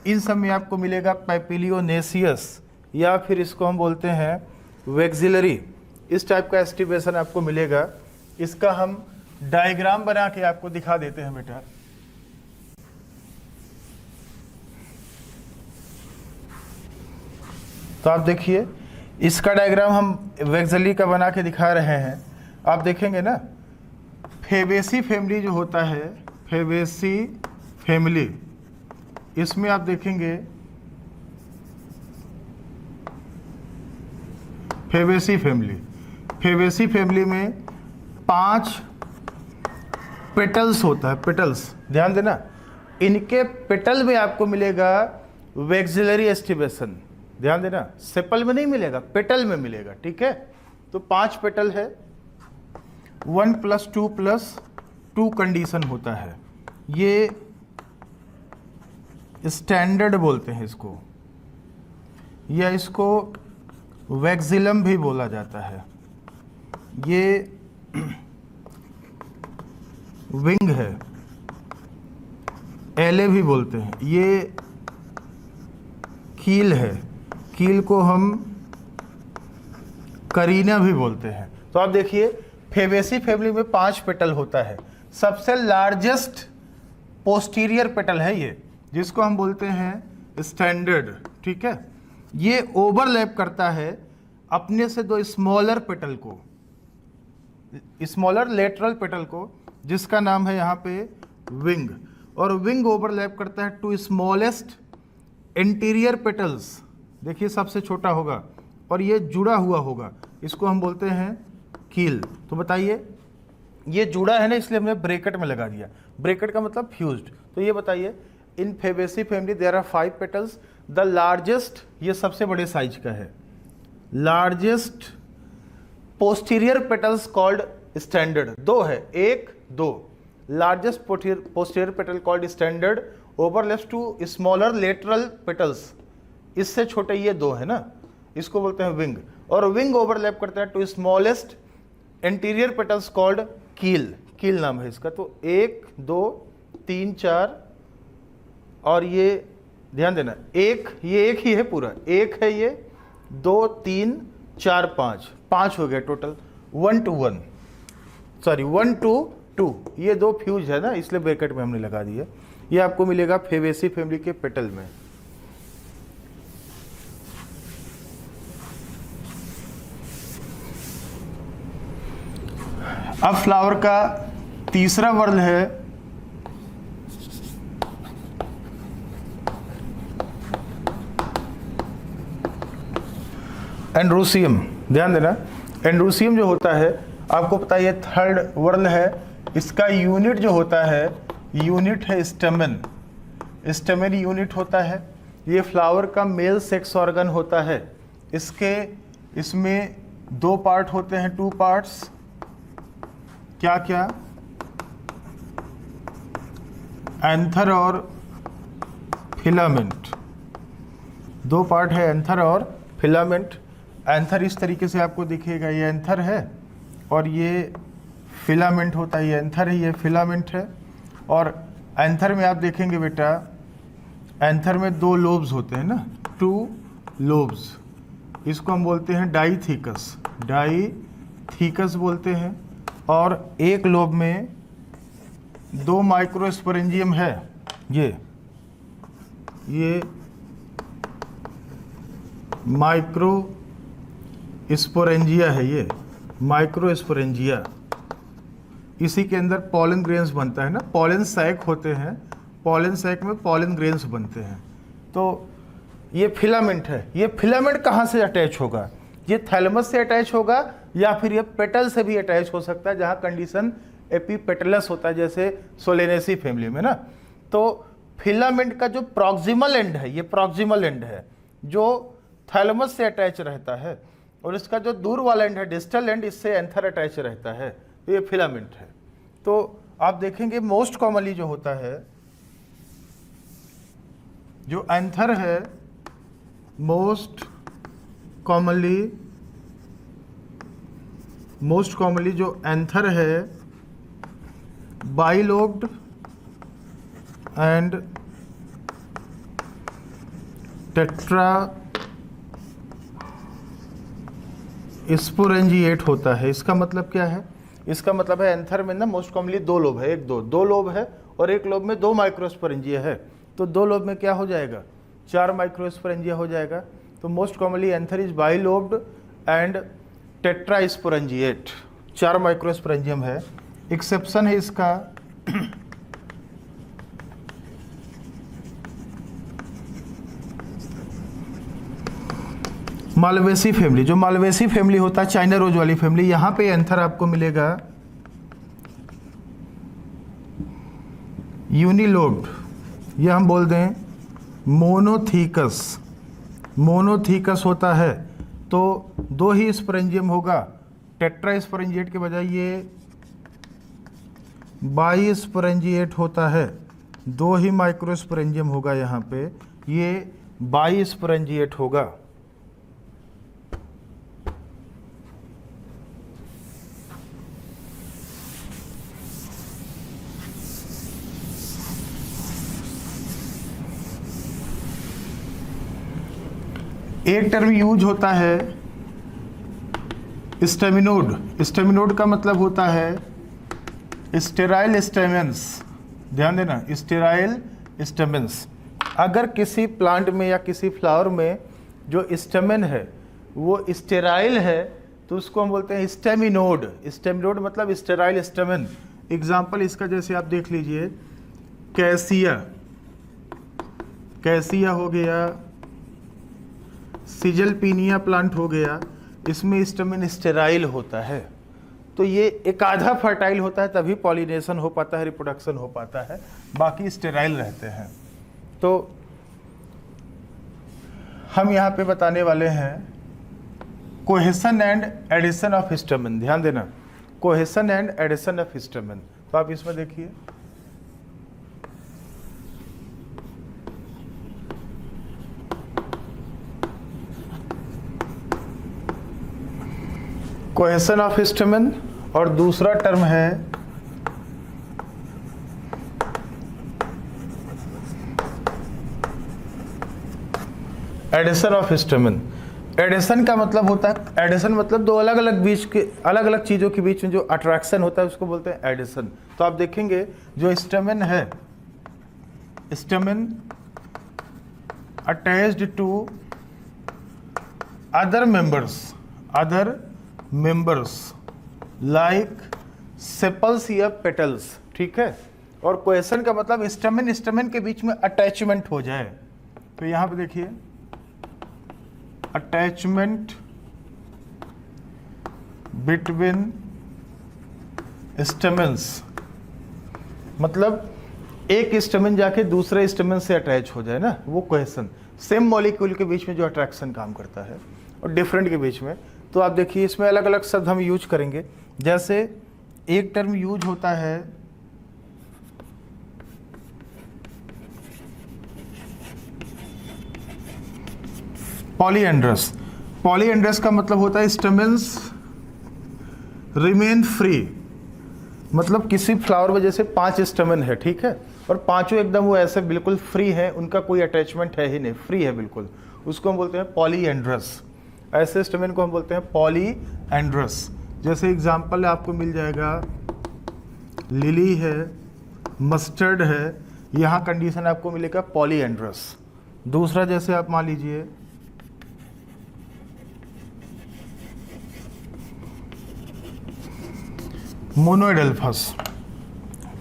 Speaker 1: इन सब में आपको मिलेगा पैपिलियोनेसियस, या फिर इसको हम बोलते हैं वैक्सिलरी। इस टाइप का एस्टिवेशन आपको मिलेगा। इसका हम डायग्राम बना के आपको दिखा देते हैं बेटा। तो आप देखिए, इसका डायग्राम हम वैक्सिलरी का बना के दिखा रहे हैं। आप देखेंगे ना, फेबेसी फैमिली जो होता है, फेबेसी फैमिली, इसमें आप देखेंगे फेबेसी फैमिली में 5 पेटल्स होता है, पेटल्स। ध्यान देना, इनके पेटल में आपको मिलेगा वैक्सिलरी एस्टिवेशन। ध्यान देना, सेपल में नहीं मिलेगा, पेटल में मिलेगा, ठीक है। तो 5 पेटल है, 1 + 2 + 2 कंडीशन होता है। ये स्टैंडर्ड बोलते हैं इसको, या इसको वैक्सिलम भी बोला जाता है। ये विंग है, एले भी बोलते हैं। ये कील है, कील को हम करीना भी बोलते हैं। तो आप देखिए, फेबेसी फैमिली में 5 पेटल होता है। सबसे लार्जेस्ट पोस्टीरियर पेटल है ये, जिसको हम बोलते हैं स्टैंडर्ड, ठीक है। ये ओवरलैप करता है अपने से 2 स्मॉलर पेटल को, स्मॉलर लेटरल पेटल को, जिसका नाम है यहाँ पे विंग। और विंग ओवरलैप करता है 2 स्मॉलेस्ट इंटीरियर पेटल्स। देखिए, सबसे छोटा होगा और ये जुड़ा हुआ होगा, इसको हम बोलते हैं कील। तो बताइए, ये जुड़ा है ना, इसलिए हमने ब्रैकेट में लगा दिया। ब्रैकेट का मतलब फ्यूज्ड। तो ये बताइए, in Fabaceae family there are 5 petals. The largest, ये सबसे बड़े साइज का है, largest posterior petals called standard. 2 है, 1 2। Largest posterior petal called standard overlaps two smaller lateral petals. इससे छोटे ये 2 है ना, इसको बोलते हैं विंग। और विंग ओवरलैप करता है to smallest interior petals called keel. Keel नाम है इसका। तो 1 2 3 4, और ये ध्यान देना, ये एक ही है पूरा, 1 है ये, 2 3 4 5 हो गया टोटल। 1 to 1, सॉरी 1 to 2, ये 2 फ्यूज है ना, इसलिए ब्रैकेट में हमने लगा दिया। ये आपको मिलेगा फेबेसी फैमिली के पेटल में। अब फ्लावर का तीसरा वर्ण है एंड्रोसियम। ध्यान देना, एंड्रोसियम जो होता है, आपको पता है ये 3rd वर्ण है। इसका यूनिट जो होता है, यूनिट है स्टेमेन। स्टेमेन यूनिट होता है। ये फ्लावर का मेल सेक्स ऑर्गन होता है। इसमें दो पार्ट होते हैं, टू पार्ट्स, क्या क्या, एंथर और फिलामेंट। दो पार्ट है एंथर और फिलामेंट। एंथर इस तरीके से आपको दिखेगा, ये एंथर है और ये फिलामेंट होता है, ये एंथर है, ये फिलामेंट है। और एंथर में आप देखेंगे बेटा, एंथर में दो लोब्स होते हैं ना, टू लोब्स। इसको हम बोलते हैं डाईथीकस, डाईथीकस बोलते हैं। और एक लोब में दो माइक्रोस्पोरेंजियम है, ये माइक्रोस्पोरेंजिया है, ये माइक्रोस्पोरेंजिया। इसी के अंदर पॉलन ग्रेन्स बनता है ना, पॉलन सैक होते हैं, पॉलन सैक में पॉलन ग्रेन्स बनते हैं। तो ये फिलामेंट है। ये फिलामेंट कहाँ से अटैच होगा? ये थैलेमस से अटैच होगा या फिर ये पेटल से भी अटैच हो सकता है, जहाँ कंडीशन एपीपेटलस होता है, जैसे सोलेनेसी फैमिली में ना। तो फिलामेंट का जो प्रॉक्सिमल एंड है, ये प्रॉक्सिमल एंड है जो थैलेमस से अटैच रहता है, और इसका जो दूर वाला एंड है, डिस्टल एंड, इससे एंथर अटैच रहता है, तो ये फिलामेंट है। तो आप देखेंगे मोस्ट कॉमनली जो होता है, जो एंथर है, मोस्ट कॉमनली जो एंथर है, बाइलोब्ड एंड टेट्रा स्पोरेंजिएट होता है। इसका मतलब क्या है? इसका मतलब है एंथर में ना मोस्ट कॉमनली दो लोब है, दो लोब है, और एक लोब में दो माइक्रोस्पोरेंजिया है। तो दो लोब में क्या हो जाएगा? चार माइक्रोस्पोरेंजिया हो जाएगा। तो most commonly anther is bilobed and tetrasporangiate, चार माइक्रोस्पोरेंजियम है। एक्सेप्शन है इसका मालवेसी फैमिली। जो मालवेसी फैमिली होता है, चाइना रोज वाली फैमिली, यहां पे एंथर आपको मिलेगा यूनिलोब्ड, ये हम बोल दें मोनोथीकस। मोनोथीकस होता है तो दो ही स्पोरेंजियम होगा, टेट्रा स्पोरेंजिएट के बजाय ये बाई स्पोरेंजिएट होता है, दो ही माइक्रोस्पोरेंजियम होगा, यहाँ पे ये बाई स्पोरेंजिएट होगा। एक टर्म यूज होता है स्टेमिनोड। स्टेमिनोड का मतलब होता है स्टेराइल स्टेमेंस। ध्यान देना, स्टेराइल स्टेमेंस। अगर किसी प्लांट में या किसी फ्लावर में जो स्टेमेन है वो स्टेराइल है तो उसको हम बोलते हैं स्टेमिनोड। स्टेमिनोड मतलब स्टेराइल स्टेमेन। एग्जाम्पल इसका जैसे आप देख लीजिए, कैसिया, कैसिया हो गया, सिजलपीनिया प्लांट हो गया, इसमें स्टेमेन स्टेराइल होता है। तो ये एक आधा फर्टाइल होता है, तभी पॉलिनेशन हो पाता है, रिप्रोडक्शन हो पाता है, बाकी स्टेराइल रहते हैं। तो हम यहाँ पे बताने वाले हैं cohesion and adhesion of stamen. ध्यान देना, cohesion and adhesion of stamen. तो आप इसमें देखिए, कोहेशन ऑफ स्टेमेन, और दूसरा टर्म है एडिशन ऑफ स्टेमेन। एडिशन का मतलब होता है, एडिशन मतलब दो अलग अलग बीच के, अलग अलग चीज़ों के बीच में जो अट्रैक्शन होता है उसको बोलते हैं एडिशन। तो आप देखेंगे जो स्टेमेन है, stamen attached to other members like sepals या पेटल्स, ठीक है। और कोहेशन का मतलब स्टेमेन के बीच में अटैचमेंट हो जाए। तो यहां पे देखिए, अटैचमेंट बिटवीन स्टेमेंस, मतलब एक स्टेमेन जाके दूसरे स्टेमेन से अटैच हो जाए ना, वो कोहेशन। सेम मॉलिक्यूल के बीच में जो अट्रैक्शन काम करता है और डिफरेंट के बीच में, तो आप देखिए इसमें अलग अलग शब्द हम यूज करेंगे। जैसे एक टर्म यूज होता है पॉलीएंड्रस। पॉलीएंड्रस का मतलब होता है स्टेमेंस रिमेन फ्री, मतलब किसी फ्लावर में जैसे 5 स्टेमन है, ठीक है, और पांचों एकदम वो ऐसे बिल्कुल फ्री है, उनका कोई अटैचमेंट है ही नहीं, फ्री है बिल्कुल, उसको हम बोलते हैं पॉलीएंड्रस। ऐसे स्टेमन को हम बोलते हैं पॉलीएंड्रस। जैसे एग्जांपल आपको मिल जाएगा लिली है, मस्टर्ड है, यहाँ कंडीशन आपको मिलेगा पॉलीएंड्रस। दूसरा जैसे आप मान लीजिए मोनोएडेल्फस।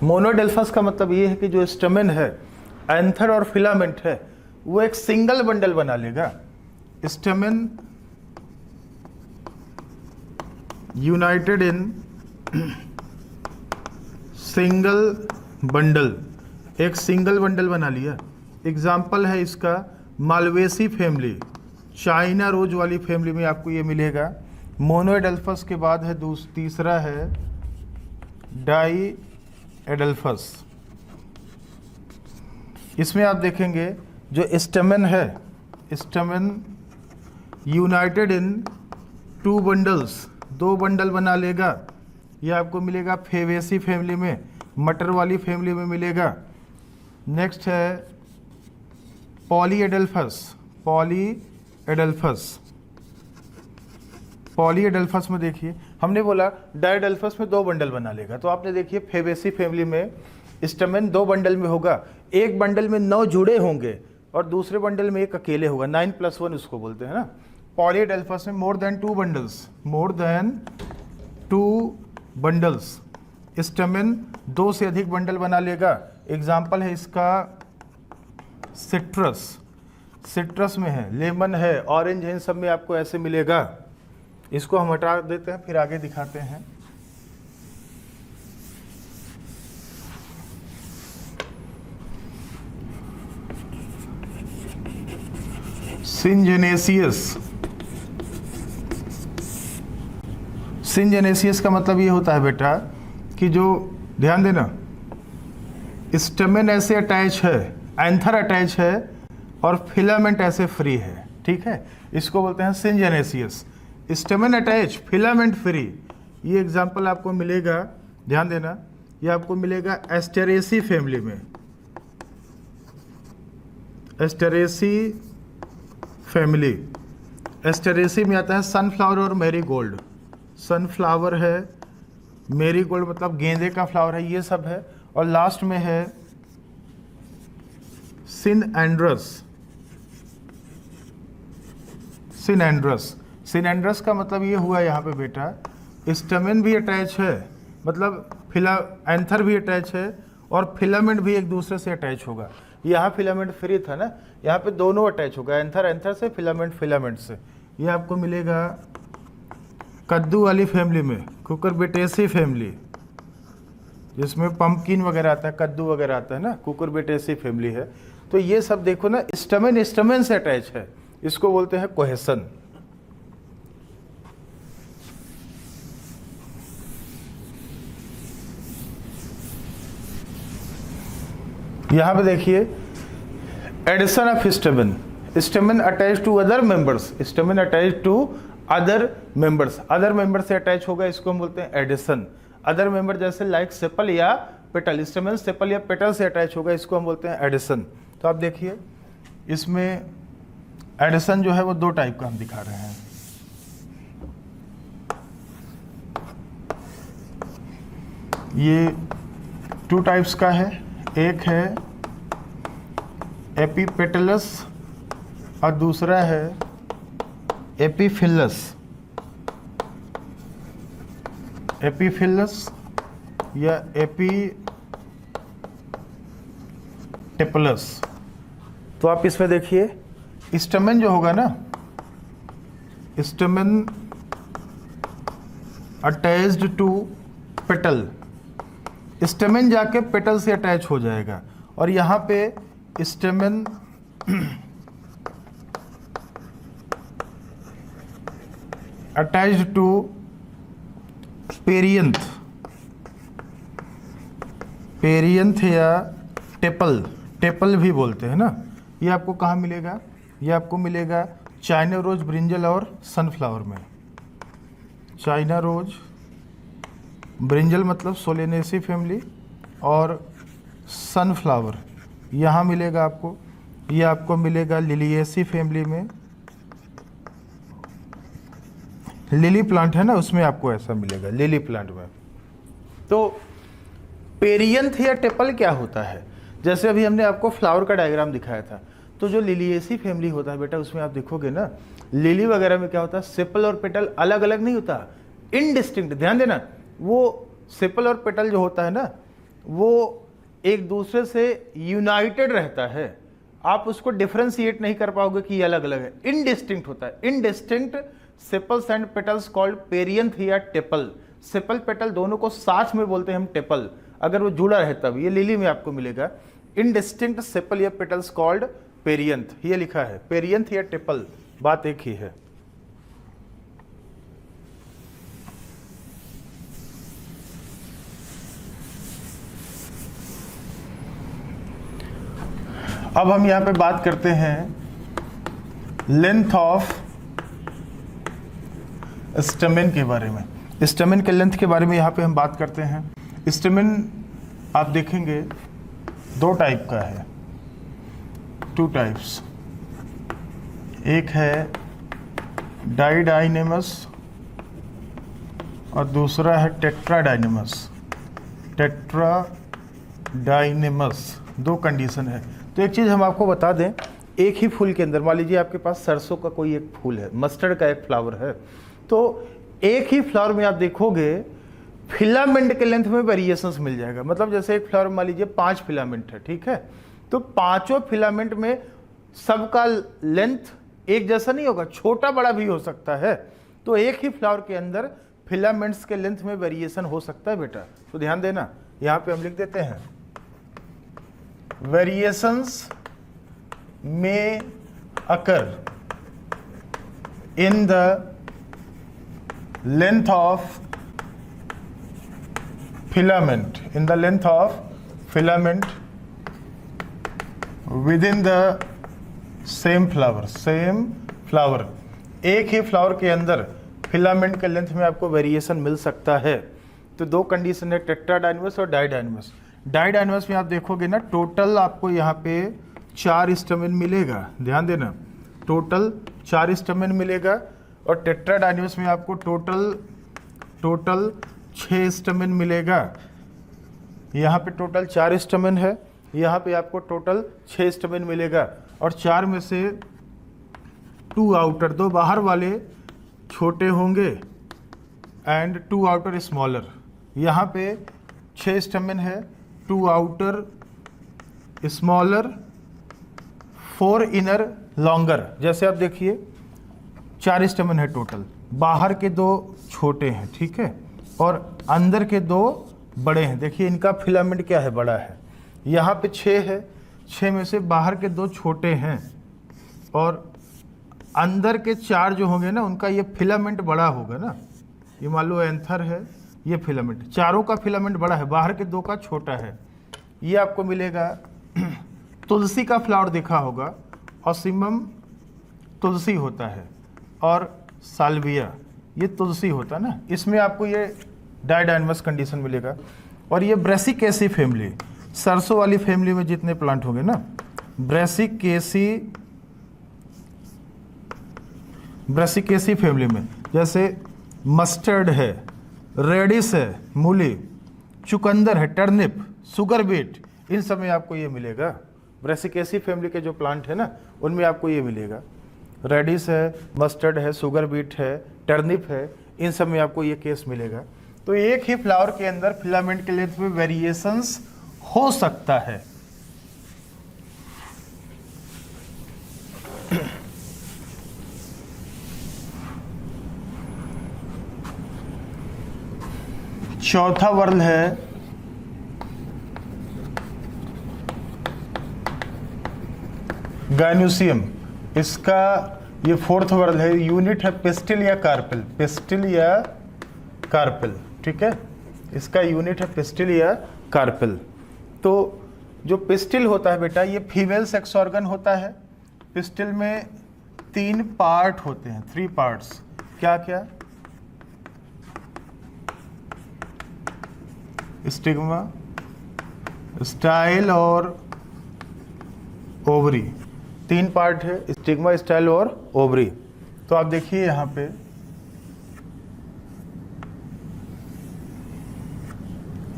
Speaker 1: मोनोएडेल्फस का मतलब ये है कि जो स्टेमन है, एंथर और फिलामेंट है, वो एक सिंगल बंडल बना लेगा। स्टेमन यूनाइटेड इन सिंगल बंडल, एक सिंगल बंडल बना लिया। एग्जाम्पल है इसका मालवेसी फैमिली, चाइना रोज वाली फैमिली में आपको ये मिलेगा। मोनोएडेल्फस के बाद है तीसरा है डाई एडेल्फस। इसमें आप देखेंगे जो स्टेमन है, स्टेमन यूनाइटेड इन 2 बंडल्स, 2 बंडल बना लेगा। ये आपको मिलेगा फेवेसी फैमिली में, मटर वाली फैमिली में मिलेगा। नेक्स्ट है पॉलीएडेल्फस। पॉलीएडेल्फस, पॉलीएडेल्फस में देखिए हमने बोला डायडेल्फस में 2 बंडल बना लेगा, तो आपने देखिए फेवेसी फैमिली में स्टेमन 2 बंडल में होगा, एक बंडल में 9 जुड़े होंगे और दूसरे बंडल में एक अकेले होगा, 9+1 उसको बोलते हैं ना। पॉलीएडेल्फस में more than 2 bundles, more than 2 bundles, स्टेमन 2 से अधिक बंडल बना लेगा। एग्जाम्पल है इसका सिट्रस, सिट्रस में है, लेमन है, ऑरेंज है, इन सब में आपको ऐसे मिलेगा। इसको हम हटा देते हैं, फिर आगे दिखाते हैं। सिंजेनेसियस। सिंजेनेसियस का मतलब ये होता है बेटा कि जो, ध्यान देना, स्टेमन ऐसे अटैच है, एंथर अटैच है और फिलामेंट ऐसे फ्री है, ठीक है, इसको बोलते हैं syngenesious. Stamen attach, filament free. ये एग्जांपल आपको मिलेगा, ध्यान देना, ये आपको मिलेगा एस्टेरेसी फैमिली में। एस्टेरेसी फैमिली, एस्टेरेसी में आता है सनफ्लावर और मैरीगोल्ड। सनफ्लावर है, मैरीगोल्ड मतलब गेंदे का फ्लावर है, ये सब है। और लास्ट में है सिनएंड्रस। सिनएंड्रस, सिनएंड्रस का मतलब ये हुआ यहाँ पे बेटा, स्टेमन भी अटैच है, मतलब एंथर भी अटैच है और फिलामेंट भी एक दूसरे से अटैच होगा। यहाँ फिलामेंट फ्री था ना, यहाँ पे दोनों अटैच होगा, एंथर एंथर से, फिलामेंट फिलामेंट से। ये आपको मिलेगा कद्दू वाली फैमिली में, कुकुरबिटेसी फैमिली, जिसमें पंपकिन वगैरह आता है, कद्दू वगैरह आता है ना, कुकुरबिटेसी फैमिली है। तो ये सब देखो ना, स्टेमन स्टेमन से अटैच है, इसको बोलते हैं कोहेसन। यहां पे देखिए adhesion of stamen, stamen attach to other members, stamen attach to other members, other member से अटैच होगा, इसको हम बोलते हैं एडिशन। अदर मेंबर जैसे लाइक सेपल या पेटल, स्टेमन सेपल या पेटल से अटैच होगा, इसको हम बोलते हैं एडिशन। तो आप देखिए इसमें एडिशन जो है वो 2 टाइप का हम दिखा रहे हैं। ये 2 टाइप्स का है, एक है एपीपेटलस और दूसरा है एपीफिलस। एपीफिलस या एपीटेपलस। तो आप इसमें देखिए स्टेमन जो होगा ना, stamen attached to petal, stamen जाके पेटल से अटैच हो जाएगा और यहाँ पे stamen attached to perianth, perianth या टेपल, टेपल भी बोलते हैं ना। ये आपको कहाँ मिलेगा? ये आपको मिलेगा चाइना रोज, ब्रिंजल और सनफ्लावर में। चाइना रोज, ब्रिंजल मतलब सोलेनेसी फैमिली, और सनफ्लावर यहाँ मिलेगा आपको। ये आपको मिलेगा लिलिएसी फैमिली में, लिली प्लांट है ना, उसमें आपको ऐसा मिलेगा, लिली प्लांट में। तो पेरियंथ या टेपल क्या होता है? जैसे अभी हमने आपको फ्लावर का डायग्राम दिखाया था, तो जो लिलिएसी फैमिली होता है बेटा, उसमें आप देखोगे ना, लिली वगैरह में क्या होता है, सेपल और पेटल अलग अलग नहीं होता, इनडिस्टिंक्ट। ध्यान देना, वो सेपल और पेटल जो होता है ना, वो एक दूसरे से यूनाइटेड रहता है। आप उसको डिफ्रेंशिएट नहीं कर पाओगे कि ये अलग अलग है, इनडिस्टिंक्ट होता है। Indistinct sepals and petals called perianth या टेपल। सेपल पेटल दोनों को साथ में बोलते हैं हम टेपल, अगर वो जुड़ा रहे तब। ये लिली में आपको मिलेगा इनडिस्टिंक्ट सेपल या पेटल्स कॉल्ड पेरियंथ, ये लिखा है। पेरियंथ या टेपल, बात एक ही है। अब हम यहां पे बात करते हैं लेंथ ऑफ स्टेमेन के बारे में। स्टेमेन के लेंथ के बारे में यहाँ पे हम बात करते हैं। स्टेमेन आप देखेंगे दो टाइप का है, टू टाइप्स। एक है डाइडाइनेमस और दूसरा है टेट्राडाइनेमस। टेट्राडाइनेमस, दो कंडीशन है। तो एक चीज़ हम आपको बता दें, एक ही फूल के अंदर, मान लीजिए आपके पास सरसों का कोई एक फूल है, मस्टर्ड का एक फ्लावर है, तो एक ही फ्लावर में आप देखोगे फिलामेंट के लेंथ में वेरिएशंस मिल जाएगा। मतलब जैसे एक फ्लावर मान लीजिए 5 फिलामेंट है, ठीक है, तो पांचों फिलामेंट में सबका लेंथ एक जैसा नहीं होगा, छोटा बड़ा भी हो सकता है। तो एक ही फ्लावर के अंदर फिलामेंट्स के लेंथ में वेरिएशन हो सकता है बेटा। तो ध्यान देना, यहां पे हम लिख देते हैं वेरिएशंस में अकर in the length of filament, in the length of filament within the same flower, same flower। एक ही फ्लावर के अंदर फिलामेंट के लेंथ में आपको वेरिएशन मिल सकता है। तो दो कंडीशन है, टेट्राडाइनमस और डाइडाइनमस। डाइडाइनमस में आप देखोगे ना, टोटल आपको यहाँ पे 4 स्टेमेन मिलेगा। ध्यान देना, टोटल 4 स्टेमेन मिलेगा। और टेट्राडाइनमस में आपको टोटल 6 स्टेमेन मिलेगा। यहाँ पे टोटल 4 स्टेमेन है, यहाँ पे आपको टोटल 6 स्टेमेन मिलेगा। और 4 में से 2 आउटर, 2 बाहर वाले छोटे होंगे एंड 2 आउटर स्मॉलर। यहाँ पे 6 स्टेमेन है, 2 आउटर स्मॉलर, 4 इनर लॉन्गर। जैसे आप देखिए 4 स्टेमेन है टोटल, बाहर के 2 छोटे हैं, ठीक है, और अंदर के 2 बड़े हैं। देखिए इनका फिलामेंट क्या है, बड़ा है। यहाँ पे 6 है, 6 में से बाहर के 2 छोटे हैं और अंदर के 4 जो होंगे ना, उनका ये फिलामेंट बड़ा होगा ना। ये मान लो एंथर है, ये फिलामेंट, चारों का फिलामेंट बड़ा है, बाहर के 2 का छोटा है। ये आपको मिलेगा। तुलसी का फ्लावर देखा होगा, ऑसिमम तुलसी होता है और साल्विया ये तुलसी होता है ना, इसमें आपको ये डाइडाइनमस कंडीशन मिलेगा। और ये ब्रेसिकेसी फैमिली, सरसों वाली फैमिली में जितने प्लांट होंगे ना, ब्रेसिकेसी फैमिली में, जैसे मस्टर्ड है, रेडिस है, मूली, चुकंदर है, टर्निप, सुगर बीट, इन सब में आपको ये मिलेगा। ब्रेसिकेसी फैमिली के जो प्लांट है ना, उनमें आपको ये मिलेगा। रेडिस है, मस्टर्ड है, सुगर बीट है, टर्निप है, इन सब में आपको ये केस मिलेगा। तो एक ही फ्लावर के अंदर फिलामेंट के लेंथ में वेरिएशंस हो सकता है। चौथा वर्ण है गाइनोसियम। इसका ये फोर्थ वर्ड है, यूनिट है पिस्टिल या कार्पेल, पिस्टिल या कार्पेल, ठीक है, इसका यूनिट है पिस्टिल या कार्पेल। तो जो पिस्टिल होता है बेटा ये फीमेल सेक्स ऑर्गन होता है। पिस्टिल में 3 पार्ट होते हैं, 3 पार्ट्स, क्या क्या? स्टिग्मा, स्टाइल और ओवरी, 3 पार्ट है, स्टिग्मा, स्टाइल और ओवरी। तो आप देखिए यहाँ पे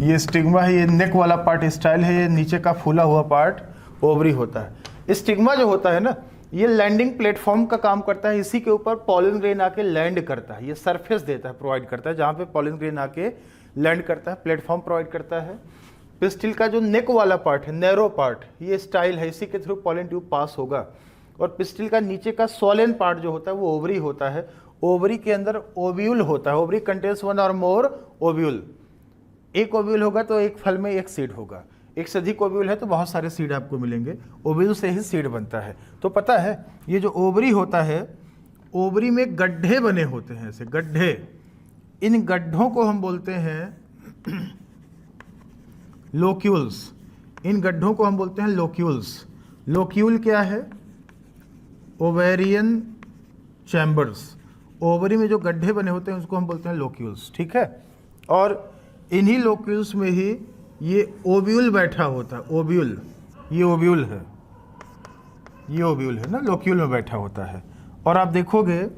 Speaker 1: ये स्टिग्मा है, ये नेक वाला पार्ट स्टाइल है, ये नीचे का फूला हुआ पार्ट ओवरी होता है। स्टिग्मा जो होता है ना ये लैंडिंग प्लेटफॉर्म का काम करता है, इसी के ऊपर पॉलन ग्रेन आके लैंड करता है, ये सरफेस देता है, प्रोवाइड करता है, जहाँ पे पॉलन ग्रेन आके लैंड करता है, प्लेटफॉर्म प्रोवाइड करता है। पिस्टिल का जो नेक वाला पार्ट है, नैरो पार्ट, ये स्टाइल है, इसी के थ्रू पॉलन ट्यूब पास होगा। और पिस्टिल का नीचे का सोलन पार्ट जो होता है वो ओवरी होता है। ओवरी के अंदर ओव्यूल होता है, ओवरी कंटेन्स 1 और मोर ओव्यूल, एक ओव्यूल होगा तो एक फल में एक सीड होगा, एक से अधिक ओव्यूल है तो बहुत सारे सीड आपको मिलेंगे, ओव्यूल से ही सीड बनता है। तो पता है ये जो ओवरी होता है, ओवरी में गड्ढे बने होते हैं, ऐसे गड्ढे, इन गड्ढों को हम बोलते हैं लोक्यूल्स, इन गड्ढों को हम बोलते हैं लोक्यूल्स। लोक्यूल क्या है? ओवेरियन चैम्बर्स, ओवरी में जो गड्ढे बने होते हैं उसको हम बोलते हैं लोक्यूल्स, ठीक है। और इन्हीं लोक्यूल्स में ही ये ओव्यूल बैठा होता है, ओव्यूल, ये ओव्यूल है, ये ओव्यूल है ना, लोक्यूल में बैठा होता है। और आप देखोगे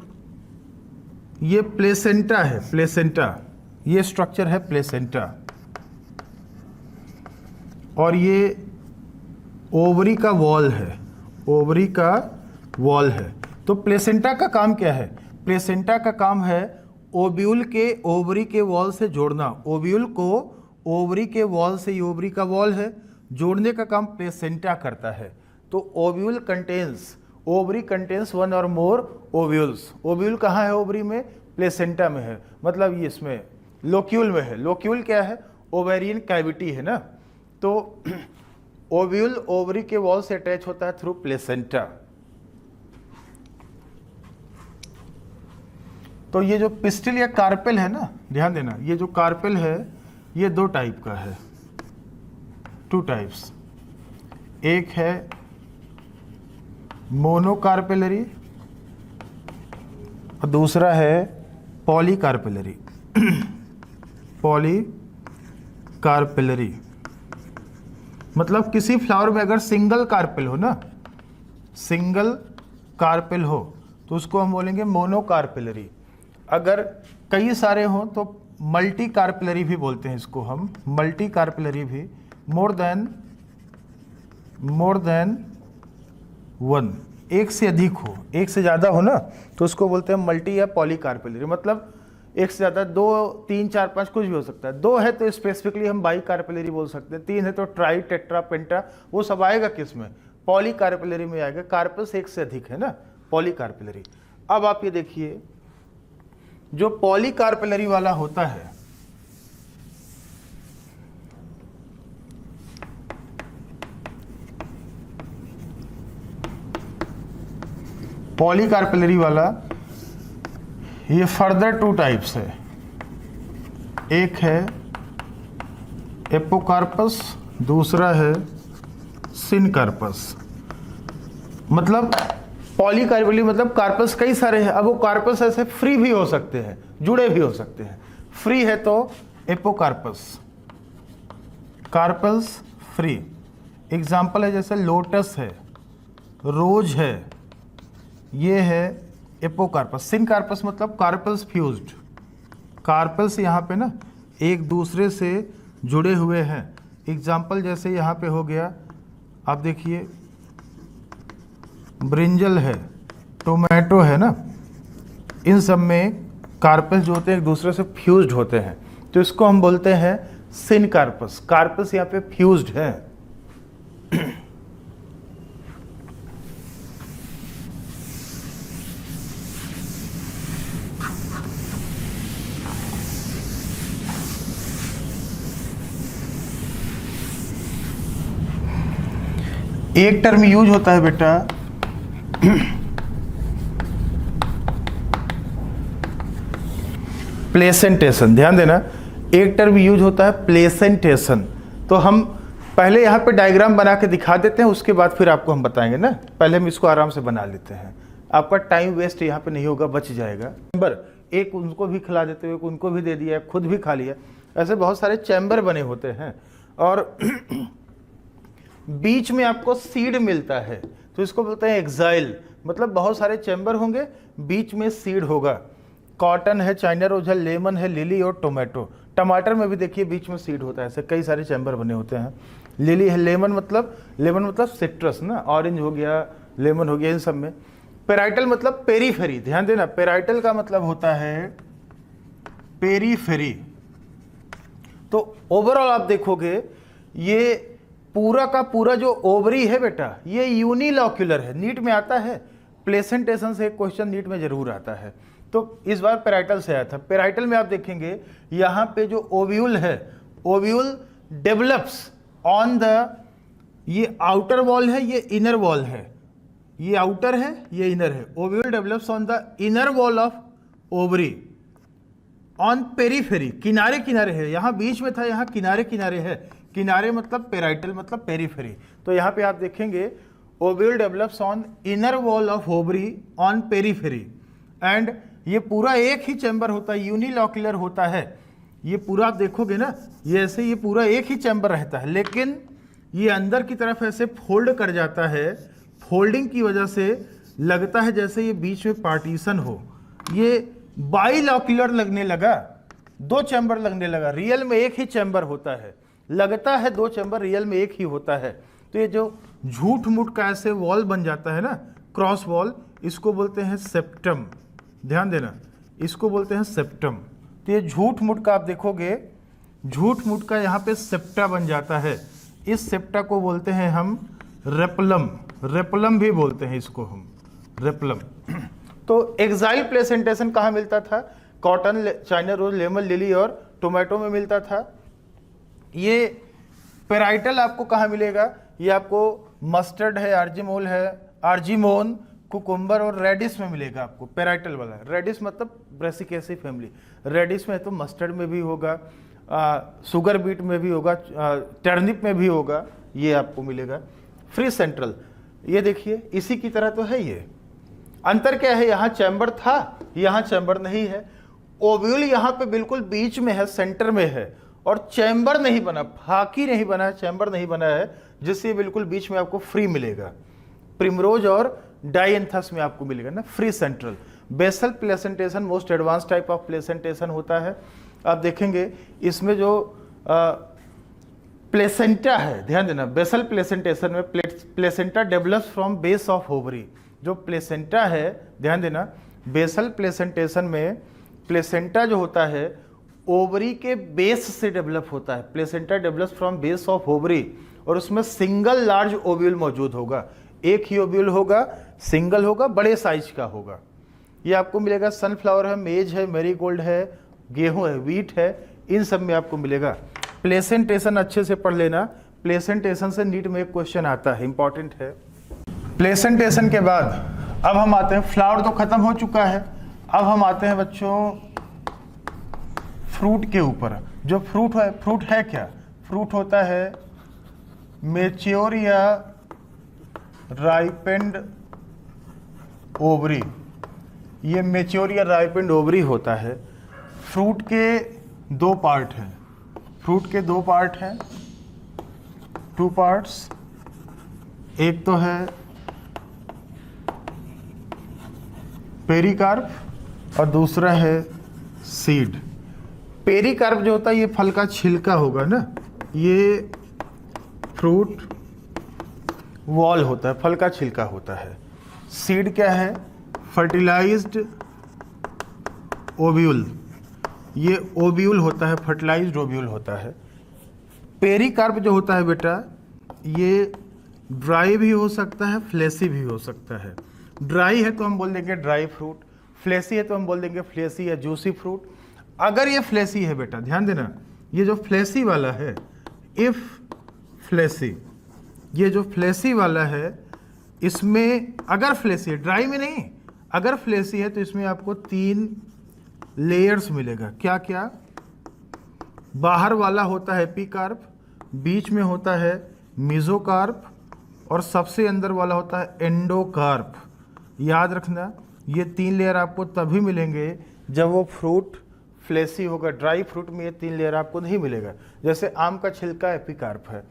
Speaker 1: ये प्लेसेंटा है, प्लेसेंटा, ये स्ट्रक्चर है प्लेसेंटा, और ये ओवरी का वॉल है, ओवरी का वॉल है। तो प्लेसेंटा का काम क्या है? प्लेसेंटा का काम है ओव्यूल के ओवरी के वॉल से जोड़ना, ओव्यूल को ओवरी के वॉल से, ये ओवरी का वॉल है, जोड़ने का काम प्लेसेंटा करता है। तो ओव्यूल कंटेन्स, ओवरी कंटेन्स 1 और मोर ओव्यूल्स। ओव्यूल कहाँ है ओवरी में? प्लेसेंटा में है, मतलब ये इसमें लोक्यूल में है। लोक्यूल क्या है? ओवेरियन कैविटी है ना। तो ओव्यूल ओवरी के वॉल से अटैच होता है थ्रू प्लेसेंटा। तो ये जो पिस्टिल या कार्पेल है ना, ध्यान देना, ये जो कार्पेल है ये 2 टाइप का है, 2 टाइप्स। एक है मोनोकार्पेलरी और दूसरा है पॉलीकार्पेलरी। पॉलीकार्पेलरी मतलब किसी फ्लावर में अगर सिंगल कार्पेल हो ना, सिंगल कार्पेल हो तो उसको हम बोलेंगे मोनोकार्पेलरी। अगर कई सारे हों तो मल्टी कार्पेलरी भी बोलते हैं इसको हम, मल्टी कार्पेलरी भी, मोर देन 1, एक से अधिक हो, एक से ज़्यादा हो ना तो उसको बोलते हैं मल्टी या पॉली कार्पेलरी। मतलब एक से ज़्यादा, 2, 3, 4, 5 कुछ भी हो सकता है। 2 है तो स्पेसिफिकली हम बाई कार्पेलरी बोल सकते हैं, 3 है तो ट्राई, टेट्रा, पेंटा, वो सब आएगा किस में? पॉली कार्पेलरी में आएगा। कार्पस एक से अधिक है ना, पॉली कार्पेलरी। अब आप ये देखिए जो पॉलीकार्पेलरी वाला होता है, पॉलीकार्पेलरी वाला, ये फर्दर 2 टाइप्स है। एक है एपोकार्पस, दूसरा है सिनकार्पस। मतलब पॉलीकार्पेलरी मतलब कार्पस कई सारे हैं। अब वो कार्पस ऐसे फ्री भी हो सकते हैं, जुड़े भी हो सकते हैं। फ्री है तो एपोकार्पस, कार्पस फ्री। एग्जाम्पल है जैसे लोटस है, रोज है, ये है एपोकार्पस। सिनकार्पस मतलब कार्पल्स फ्यूज्ड, कार्पल्स यहाँ पे ना एक दूसरे से जुड़े हुए हैं। एग्जाम्पल जैसे यहाँ पे हो गया, आप देखिए ब्रिंजल है, टोमेटो है ना, इन सब में कार्पस जो होते हैं एक दूसरे से फ्यूज्ड होते हैं, तो इसको हम बोलते हैं सिनकार्पस। कार्पस यहाँ पे फ्यूज्ड है। एक टर्म यूज होता है बेटा प्लेसेंटेशन, ध्यान देना एक टर्म यूज होता है प्लेसेंटेशन। तो हम पहले यहाँ पे डायग्राम बना के दिखा देते हैं, उसके बाद फिर आपको हम बताएंगे ना। पहले हम इसको आराम से बना लेते हैं, आपका टाइम वेस्ट यहाँ पे नहीं होगा, बच जाएगा। चैम्बर, एक उनको भी खिला देते हो, उनको भी दे दिया, खुद भी खा लिया, ऐसे बहुत सारे चैम्बर बने होते हैं। और बीच में आपको सीड मिलता है, तो इसको बोलते हैं एक्साइल, मतलब बहुत सारे चैम्बर होंगे, बीच में सीड होगा। कॉटन है, चाइना रोज है, लेमन है, लिली और टोमेटो। टमाटर में भी देखिए बीच में सीड होता है, ऐसे कई सारे चैम्बर बने होते हैं। लिली है, लेमन मतलब सिट्रस ना, ऑरेंज हो गया, लेमन हो गया, इन सब में। पेराइटल मतलब पेरीफेरी, ध्यान देना पेराइटल का मतलब होता है पेरीफेरी। तो ओवरऑल आप देखोगे ये पूरा का पूरा जो ओवरी है बेटा, ये यूनिलॉक्यूलर है। नीट में आता है, प्लेसेंटेशन से एक क्वेश्चन नीट में जरूर आता है, तो इस बार पेराइटल से आया था। पेराइटल में आप देखेंगे यहाँ पे जो ओव्यूल है, ओव्यूल डेवलप्स ऑन द, ये आउटर वॉल है, ये इनर वॉल है, ये आउटर है, ये इनर है। Ovule develops on the inner wall of ovary on periphery, किनारे किनारे है, यहाँ बीच में था, यहाँ किनारे किनारे है। किनारे मतलब पेराइटल मतलब पेरीफेरी। तो यहाँ पे आप देखेंगे ovule develops on inner wall of ovary on periphery, and ये पूरा एक ही चैम्बर होता है, यूनिलॉक्यूलर होता है। ये पूरा आप देखोगे ना, ये ऐसे ये पूरा एक ही चैम्बर रहता है, लेकिन ये अंदर की तरफ ऐसे फोल्ड कर जाता है। फोल्डिंग की वजह से लगता है जैसे ये बीच में पार्टीशन हो। ये बाइलॉक्यूलर लगने लगा, दो चैम्बर लगने लगा, रियल में एक ही चैम्बर होता है। लगता है दो चैम्बर, रियल में एक ही होता है। तो ये जो झूठ मूठ का ऐसे वॉल बन जाता है ना, क्रॉस वॉल, इसको बोलते हैं सेप्टम। ध्यान देना, इसको बोलते हैं सेप्टम। तो ये झूठ मूठ का आप देखोगे, झूठ मूठ का यहाँ पे सेप्टा बन जाता है। इस सेप्टा को बोलते हैं हम रेपलम, रेपलम भी बोलते हैं इसको हम, रेपलम। तो एक्साइल प्लेसेंटेशन कहाँ मिलता था? Cotton, China rose, lemon, lily और टोमेटो में मिलता था। ये पेराइटल आपको कहाँ मिलेगा? ये आपको मस्टर्ड है, आर्जिमोल है, आर्जिमोन, कुकुम्बर और रेडिस में मिलेगा आपको पेराइटल वाला। रेडिस मतलब ब्रेसिकेसी फैमिली। रेडिस में तो मस्टर्ड में भी होगा, शुगर बीट में भी होगा, टर्निप में भी होगा, ये आपको मिलेगा। फ्री सेंट्रल, ये देखिए इसी की तरह तो है। ये अंतर क्या है? यहाँ चैम्बर था, यहाँ चैम्बर नहीं है। ओव्यूल यहाँ पे बिल्कुल बीच में है, सेंटर में है, और चैम्बर नहीं बना, फाकी नहीं बना है, चैम्बर नहीं बना है, जिससे बिल्कुल बीच में आपको फ्री मिलेगा। प्रिमरोज और डायंथस में आपको मिलेगा ना free central. Basal placentation most advance type of placentation होता है। आप देखेंगे इसमें जो प्लेसेंटा है, ध्यान देना, बेसल प्लेसेंटेशन में placenta develops from base of ovary. जो प्लेसेंटा है, ध्यान देना, बेसल प्लेसेंटेशन में प्लेसेंटा जो होता है ओवरी के बेस से डेवलप होता है। Placenta develops from base of ovary, और उसमें सिंगल लार्ज ओव्यूल मौजूद होगा। एक ही ओव्यूल होगा, सिंगल होगा, बड़े साइज का होगा। ये आपको मिलेगा, सनफ्लावर है, मेज है, मैरीगोल्ड है, गेहूं है, व्हीट है, इन सब में आपको मिलेगा। प्लेसेंटेशन अच्छे से पढ़ लेना, प्लेसेंटेशन से नीट में एक क्वेश्चन आता है, इंपॉर्टेंट है। प्लेसेंटेशन के बाद अब हम आते हैं, फ्लावर तो खत्म हो चुका है, अब हम आते हैं बच्चों फ्रूट के ऊपर। जो फ्रूट है क्या? फ्रूट होता है मैच्योर या राइपेंड ओवरी। ये मैच्योर या राइपेंड ओवरी होता है। फ्रूट के दो पार्ट हैं, फ्रूट के दो पार्ट हैं, टू पार्ट्स। एक तो है पेरिकार्प और दूसरा है सीड। पेरिकार्प जो होता है ये फल का छिलका होगा ना, ये फ्रूट वॉल होता है, फल का छिलका होता है। सीड क्या है? फर्टिलाइज्ड ओव्यूल, ये ओव्यूल होता है, फर्टिलाइज्ड ओव्यूल होता है। पेरिकार्प जो होता है बेटा, ये ड्राई भी हो सकता है, फ्लेसी भी हो सकता है। ड्राई है तो हम बोल देंगे ड्राई फ्रूट, फ्लेसी है तो हम बोल देंगे फ्लेसी या जूसी फ्रूट। अगर ये फ्लेसी है बेटा, ध्यान देना, ये जो फ्लेसी वाला है, इफ फ्लेसी, ये जो फ्लेसी वाला है, इसमें अगर फ्लेसी है, ड्राई में नहीं, अगर फ्लेसी है तो इसमें आपको 3 लेयर्स मिलेगा। क्या क्या? बाहर वाला होता है एपिकार्प, बीच में होता है मेसोकार्प और सबसे अंदर वाला होता है एंडोकार्प। याद रखना, ये 3 लेयर आपको तभी मिलेंगे जब वो फ्रूट फ्लेसी होगा। ड्राई फ्रूट में ये 3 लेयर आपको नहीं मिलेगा। जैसे आम का छिलका एपिकार्प है,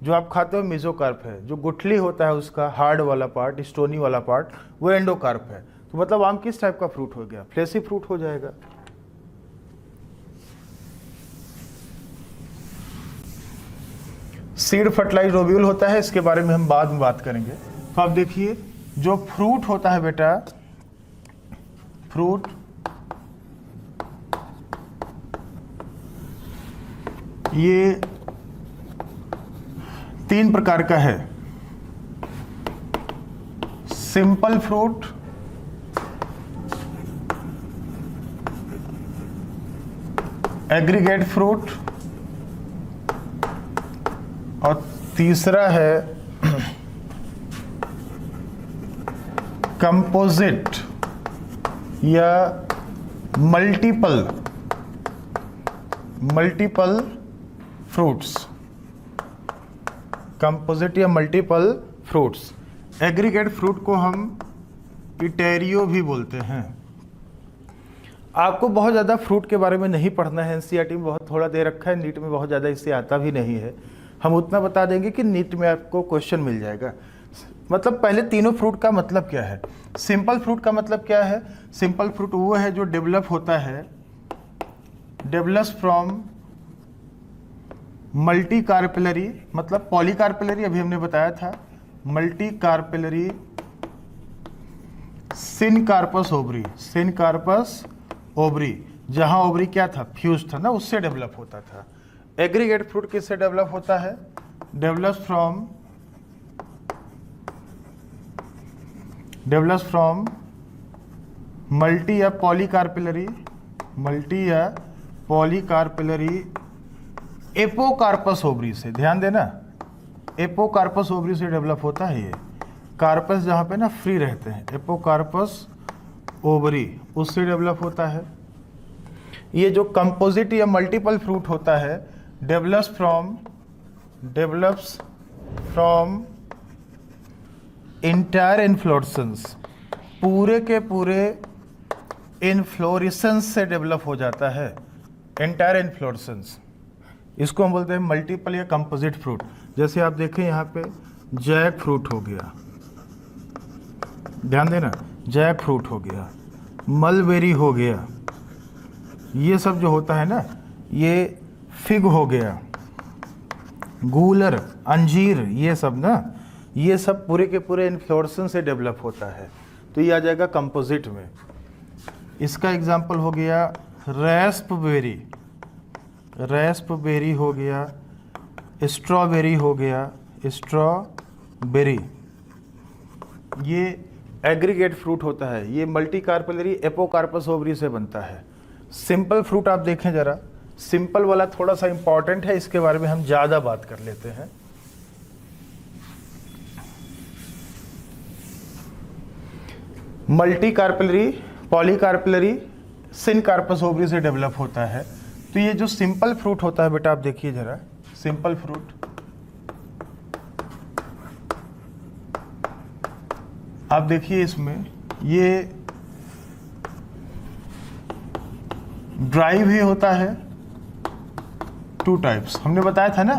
Speaker 1: जो आप खाते हो मेसोकार्प है, जो गुठली होता है उसका हार्ड वाला पार्ट, स्टोनी वाला पार्ट, वो एंडोकार्प है। तो मतलब आम किस टाइप का फ्रूट हो गया? फ्लेसी फ्रूट हो जाएगा। सीड फर्टिलाइज्ड ओव्यूल होता है, इसके बारे में हम बाद में बात करेंगे। तो आप देखिए, जो फ्रूट होता है बेटा, फ्रूट ये 3 प्रकार का है। सिंपल फ्रूट, एग्रीगेट फ्रूट और तीसरा है कंपोजिट या मल्टीपल फ्रूट्स। कंपोजिट या मल्टीपल फ्रूट्स। एग्रीगेट फ्रूट को हम इटेरियो भी बोलते हैं। आपको बहुत ज़्यादा फ्रूट के बारे में नहीं पढ़ना है, एनसीईआरटी में बहुत थोड़ा दे रखा है, नीट में बहुत ज़्यादा इससे आता भी नहीं है। हम उतना बता देंगे कि नीट में आपको क्वेश्चन मिल जाएगा। मतलब पहले तीनों फ्रूट का मतलब क्या है? सिंपल फ्रूट का मतलब क्या है? सिंपल फ्रूट वो है जो डेवलप होता है, डेवलप्स फ्रॉम मल्टी कार्पेलरी, मतलब पॉलीकार्पेलरी अभी हमने बताया था, multi carpellary syncarpous ovary. Syncarpous ovary, जहां ओवरी क्या था? फ्यूज था ना, उससे डेवलप होता था। एग्रीगेट फ्रूट किससे डेवलप होता है? डेवलप्स फ्रॉम मल्टी या पॉलीकार्पेलरी एपोकार्पस ओवरी से। ध्यान देना, एपोकार्पस ओवरी से डेवलप होता है ये। कार्पस जहाँ पे ना फ्री रहते हैं, एपोकार्पस ओवरी, उससे डेवलप होता है। ये जो कंपोजिट या मल्टीपल फ्रूट होता है, डेवलप्स फ्रॉम इंटायर इन्फ्लोरेसेंस, पूरे के पूरे इन्फ्लोरेसेंस से डेवलप हो जाता है। इंटायर इन्फ्लोरेसेंस, इसको हम बोलते हैं मल्टीपल या कंपोजिट फ्रूट। जैसे आप देखें यहाँ पे जैक फ्रूट हो गया, ध्यान देना, जैक फ्रूट हो गया, मलबेरी हो गया, ये सब जो होता है ना, ये फिग हो गया, गूलर, अंजीर, ये सब ना, ये सब पूरे के पूरे इन्फ्लोरेसेंस से डेवलप होता है। तो ये आ जाएगा कंपोजिट में। इसका एग्जाम्पल हो गया रेस्पबेरी हो गया, स्ट्रॉबेरी हो गया, स्ट्रॉबेरी। ये एग्रीगेट फ्रूट होता है, ये मल्टी कार्पेलरी एपोकार्पस ओवरी से बनता है। सिंपल फ्रूट आप देखें जरा, सिंपल वाला थोड़ा सा इंपॉर्टेंट है, इसके बारे में हम ज़्यादा बात कर लेते हैं। मल्टी कार्पेलरी, पॉलीकार्पेलरी, सिनकार्पस ओवरी से डेवलप होता है। तो ये जो सिंपल फ्रूट होता है बेटा, आप देखिए जरा, सिंपल फ्रूट आप देखिए, इसमें ये ड्राई भी होता है। 2 टाइप्स हमने बताया था ना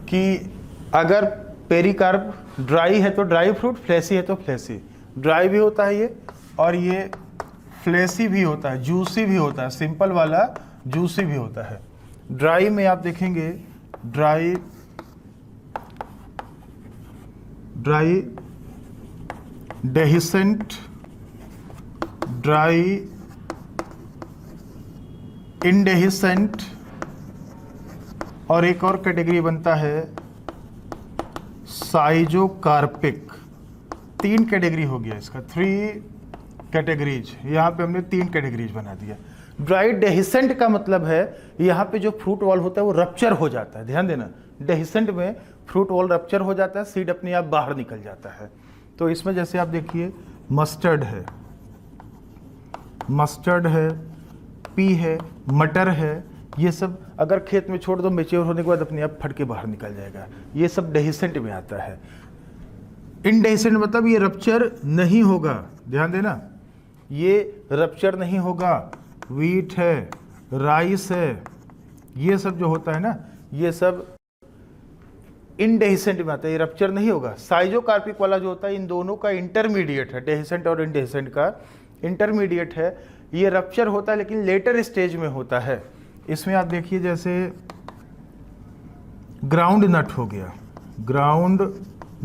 Speaker 1: कि अगर पेरिकार्प ड्राई है तो ड्राई फ्रूट, फ्लेसी है तो फ्लेसी। ड्राई भी होता है ये, और ये फ्लेसी भी होता है, जूसी भी होता है। सिंपल वाला जूसी भी होता है। ड्राई में आप देखेंगे ड्राई डेहिसेंट, ड्राई इंडेहिसेंट, और एक और कैटेगरी बनता है साइजोकार्पिक। 3 कैटेगरी हो गया इसका, 3 कैटेगरीज। यहाँ पे हमने 3 कैटेगरीज बना दिया। ड्राई डेहिसेंट का मतलब है यहाँ पे जो फ्रूट वॉल होता है वो रप्चर हो जाता है। ध्यान देना, डेहिसेंट में फ्रूट वॉल रप्चर हो जाता है, सीड अपने आप बाहर निकल जाता है। तो इसमें जैसे आप देखिए मस्टर्ड है, पी है, मटर है, ये सब अगर खेत में छोड़ दो मेच्योर होने के बाद अपने आप फट के बाहर निकल जाएगा। ये सब डेहिसेंट में आता है। इनडेहिसेंट मतलब ये रप्चर नहीं होगा, ध्यान देना, ये रप्चर नहीं होगा। वीट है, राइस है, ये सब जो होता है ना, ये सब इनडेहिसेंट में आता है, ये रप्चर नहीं होगा। साइजोकार्पिक वाला जो होता है इन दोनों का इंटरमीडिएट है, डेहिसेंट और इनडेहिसेंट का इंटरमीडिएट है। ये रप्चर होता है लेकिन लेटर स्टेज में होता है। इसमें आप देखिए जैसे ग्राउंड नट हो गया, ग्राउंड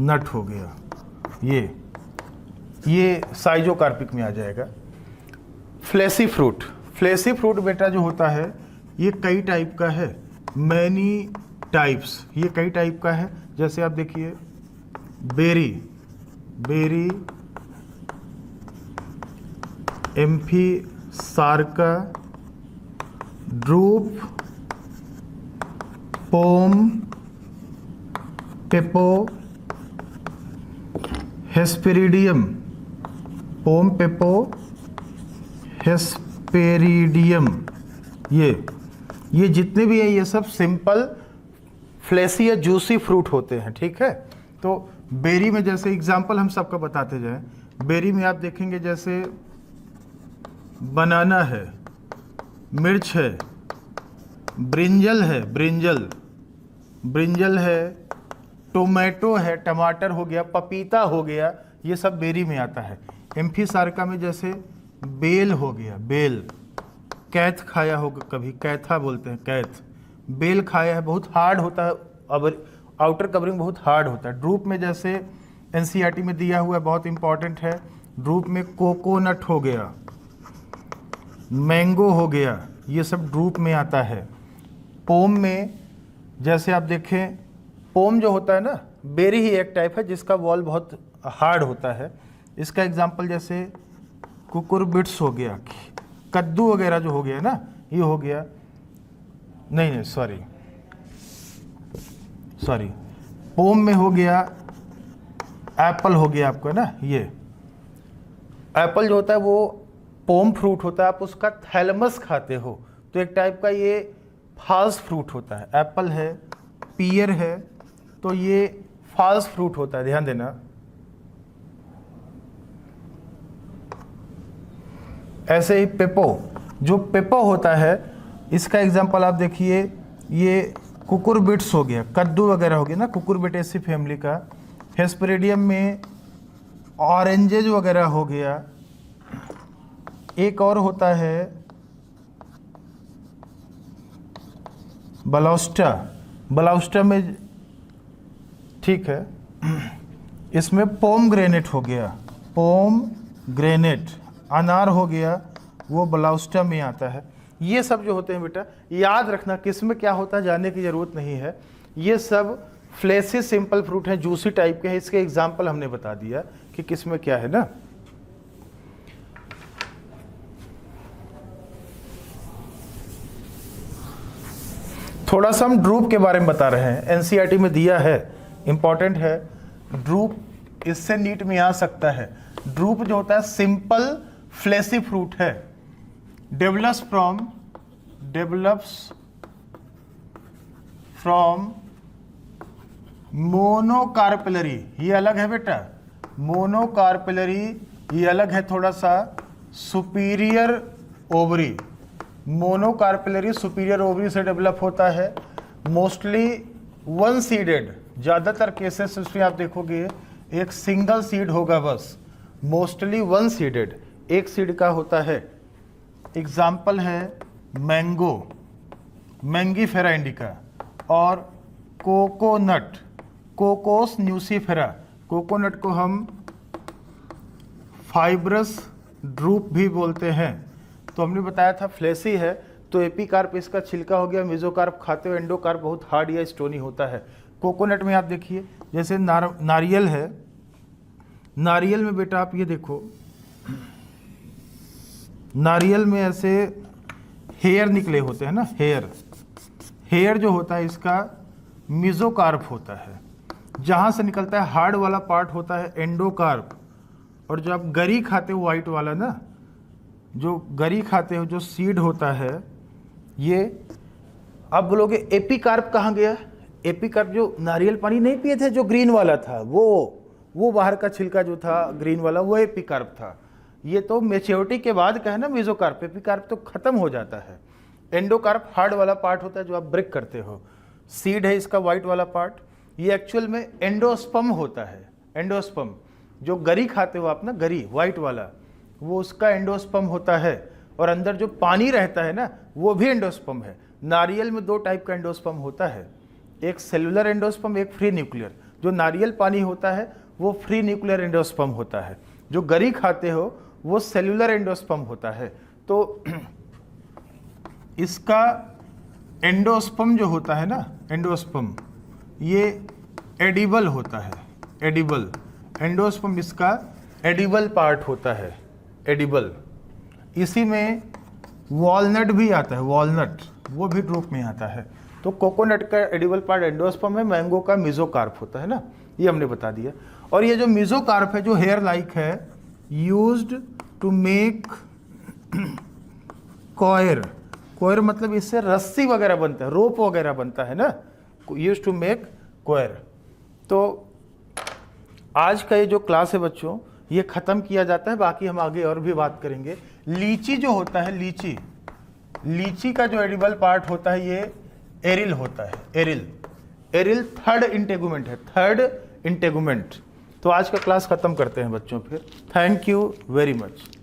Speaker 1: नट हो गया, ये साइजोकार्पिक में आ जाएगा। फ्लेसी फ्रूट, फ्लेसी फ्रूट बेटा जो होता है ये कई टाइप का है, मैनी टाइप्स, ये कई टाइप का है। जैसे आप देखिए berry, berry, एम्फीसार्का, drupe, pome, पेपो, हेस्पेरिडियम, pome, पेपो, हेस्पेरिडियम, ये जितने भी हैं ये सब सिंपल फ्लेसी या जूसी फ्रूट होते हैं, ठीक है। तो बेरी में जैसे एग्जांपल हम सबका बताते जाएं, बेरी में आप देखेंगे जैसे बनाना है, मिर्च है, ब्रिंजल है, ब्रिंजल है, टोमेटो है, टमाटर हो गया, पपीता हो गया, ये सब बेरी में आता है। एम्फीसार्का में जैसे बेल हो गया, बेल, कैथ खाया होगा कभी, कैथा बोलते हैं, कैथ, बेल खाया है, बहुत हार्ड होता है, अब आउटर कवरिंग बहुत हार्ड होता है। ड्रूप में जैसे एनसीईआरटी में दिया हुआ है, बहुत इंपॉर्टेंट है, ड्रूप में कोकोनट हो गया, मैंगो हो गया, ये सब ड्रूप में आता है। पोम में जैसे आप देखें, पोम जो होता है ना, बेरी ही एक टाइप है जिसका वॉल बहुत हार्ड होता है। इसका एग्जांपल जैसे कुकुरबिट्स हो गया, कद्दू वगैरह जो हो गया ना, ये हो गया, नहीं सॉरी, पोम में हो गया, एप्पल हो गया आपका ना, ये एप्पल जो होता है वो पोम फ्रूट होता है, आप उसका थैलमस खाते हो तो एक टाइप का ये फाल्स फ्रूट होता है। एप्पल है, पियर है, तो ये फाल्स फ्रूट होता है, ध्यान देना। ऐसे ही पेपो, जो पेपो होता है इसका एग्जांपल आप देखिए, ये कुकुरबिट्स हो गया, कद्दू वगैरह हो गया ना, कुकुरबिटेसी फैमिली का। हेस्पेरिडियम में ऑरेंजेज वगैरह हो गया। एक और होता है बलाउस्टा, बलाउस्टा में, ठीक है, इसमें पोम ग्रेनेट हो गया, पोम ग्रेनेट, अनार हो गया, वो बलाउस्टा में आता है। ये सब जो होते हैं बेटा याद रखना, किस में क्या होता है जानने की ज़रूरत नहीं है। ये सब फ्लेसी सिंपल फ्रूट हैं, जूसी टाइप के हैं। इसके एग्जाम्पल हमने बता दिया कि किस में क्या है ना। थोड़ा सा हम ड्रूप के बारे में बता रहे हैं, एनसीईआरटी में दिया है, इंपॉर्टेंट है। ड्रूप इससे नीट में आ सकता है। ड्रूप जो होता है सिंपल फ्लेसी फ्रूट है, डेवलप्स फ्रॉम मोनोकार्पेलरी, ये अलग है बेटा, मोनोकार्पेलरी ये अलग है थोड़ा सा, superior ovary, monocarpellary superior ovary से डेवलप होता है। मोस्टली वन सीडेड, ज़्यादातर केसेस उसमें आप देखोगे एक सिंगल सीड होगा बस, मोस्टली वन सीडेड, एक सीड का होता है। एग्जाम्पल है मैंगो, मैंगीफेरा इंडिका, और कोकोनट, कोकोस न्यूसीफेरा। कोकोनट को हम फाइब्रस ड्रूप भी बोलते हैं। तो हमने बताया था फ्लेसी है, तो एपीकार्प इसका छिलका हो गया, मेसोकार्प खाते हो, एंडोकार्प बहुत हार्ड या स्टोनी होता है। कोकोनट में आप देखिए जैसे नारियल है, नारियल में बेटा आप ये देखो, नारियल में ऐसे हेयर निकले होते हैं ना, हेयर जो होता है इसका मेसोकार्प होता है। जहाँ से निकलता है हार्ड वाला पार्ट होता है एंडोकार्प, और जो आप गरी खाते हो वाइट वाला ना, जो गरी खाते हो, जो सीड होता है ये, आप बोलोगे एपिकार्प कहाँ गया? एपिकार्प जो नारियल पानी नहीं पिए थे, जो ग्रीन वाला था, वो बाहर का छिलका जो था ग्रीन वाला, वो एपिकार्प था। ये तो मेच्योरिटी के बाद का है ना मेसोकार्प। एपिकार्प तो खत्म हो जाता है। एंडोकार्प हार्ड वाला पार्ट होता है जो आप ब्रेक करते हो। सीड है इसका वाइट वाला पार्ट, ये एक्चुअल में एंडोस्पर्म होता है। एंडोस्पर्म जो गरी खाते हो आप ना, गरी वाइट वाला, वो उसका एंडोस्पर्म होता है। और अंदर जो पानी रहता है ना, वो भी एंडोस्पर्म है। नारियल में 2 टाइप का एंडोस्पर्म होता है, एक सेलुलर एंडोस्पर्म, एक फ्री न्यूक्लियर। जो नारियल पानी होता है वो फ्री न्यूक्लियर एंडोस्पर्म होता है। जो गरी खाते हो वो सेलुलर एंडोस्पर्म होता है। तो इसका एंडोस्पर्म जो होता है ना, एंडोस्पर्म ये एडिबल होता है। एडिबल एंडोस्पर्म इसका एडिबल पार्ट होता है, एडिबल। इसी में वॉलनट भी आता है, वॉलनट वो भी ग्रुप में आता है। तो कोकोनट का एडिबल पार्ट एंडोस्पर्म है, मैंगो का मेसोकार्प होता है ना, ये हमने बता दिया। और ये जो मेसोकार्प है, जो हेयर लाइक है, used to make coir. Coir मतलब इससे रस्सी वगैरह बनता है, रोप वगैरह बनता है ना, यूज्ड टू मेक कॉयर। तो आज का ये जो क्लास है बच्चों, ये ख़त्म किया जाता है। बाकी हम आगे और भी बात करेंगे। लीची जो होता है, लीची का जो एडिबल पार्ट होता है ये एरिल होता है। एरिल थर्ड इंटेगुमेंट है, थर्ड इंटेगुमेंट। तो आज का क्लास ख़त्म करते हैं बच्चों फिर। Thank you very much.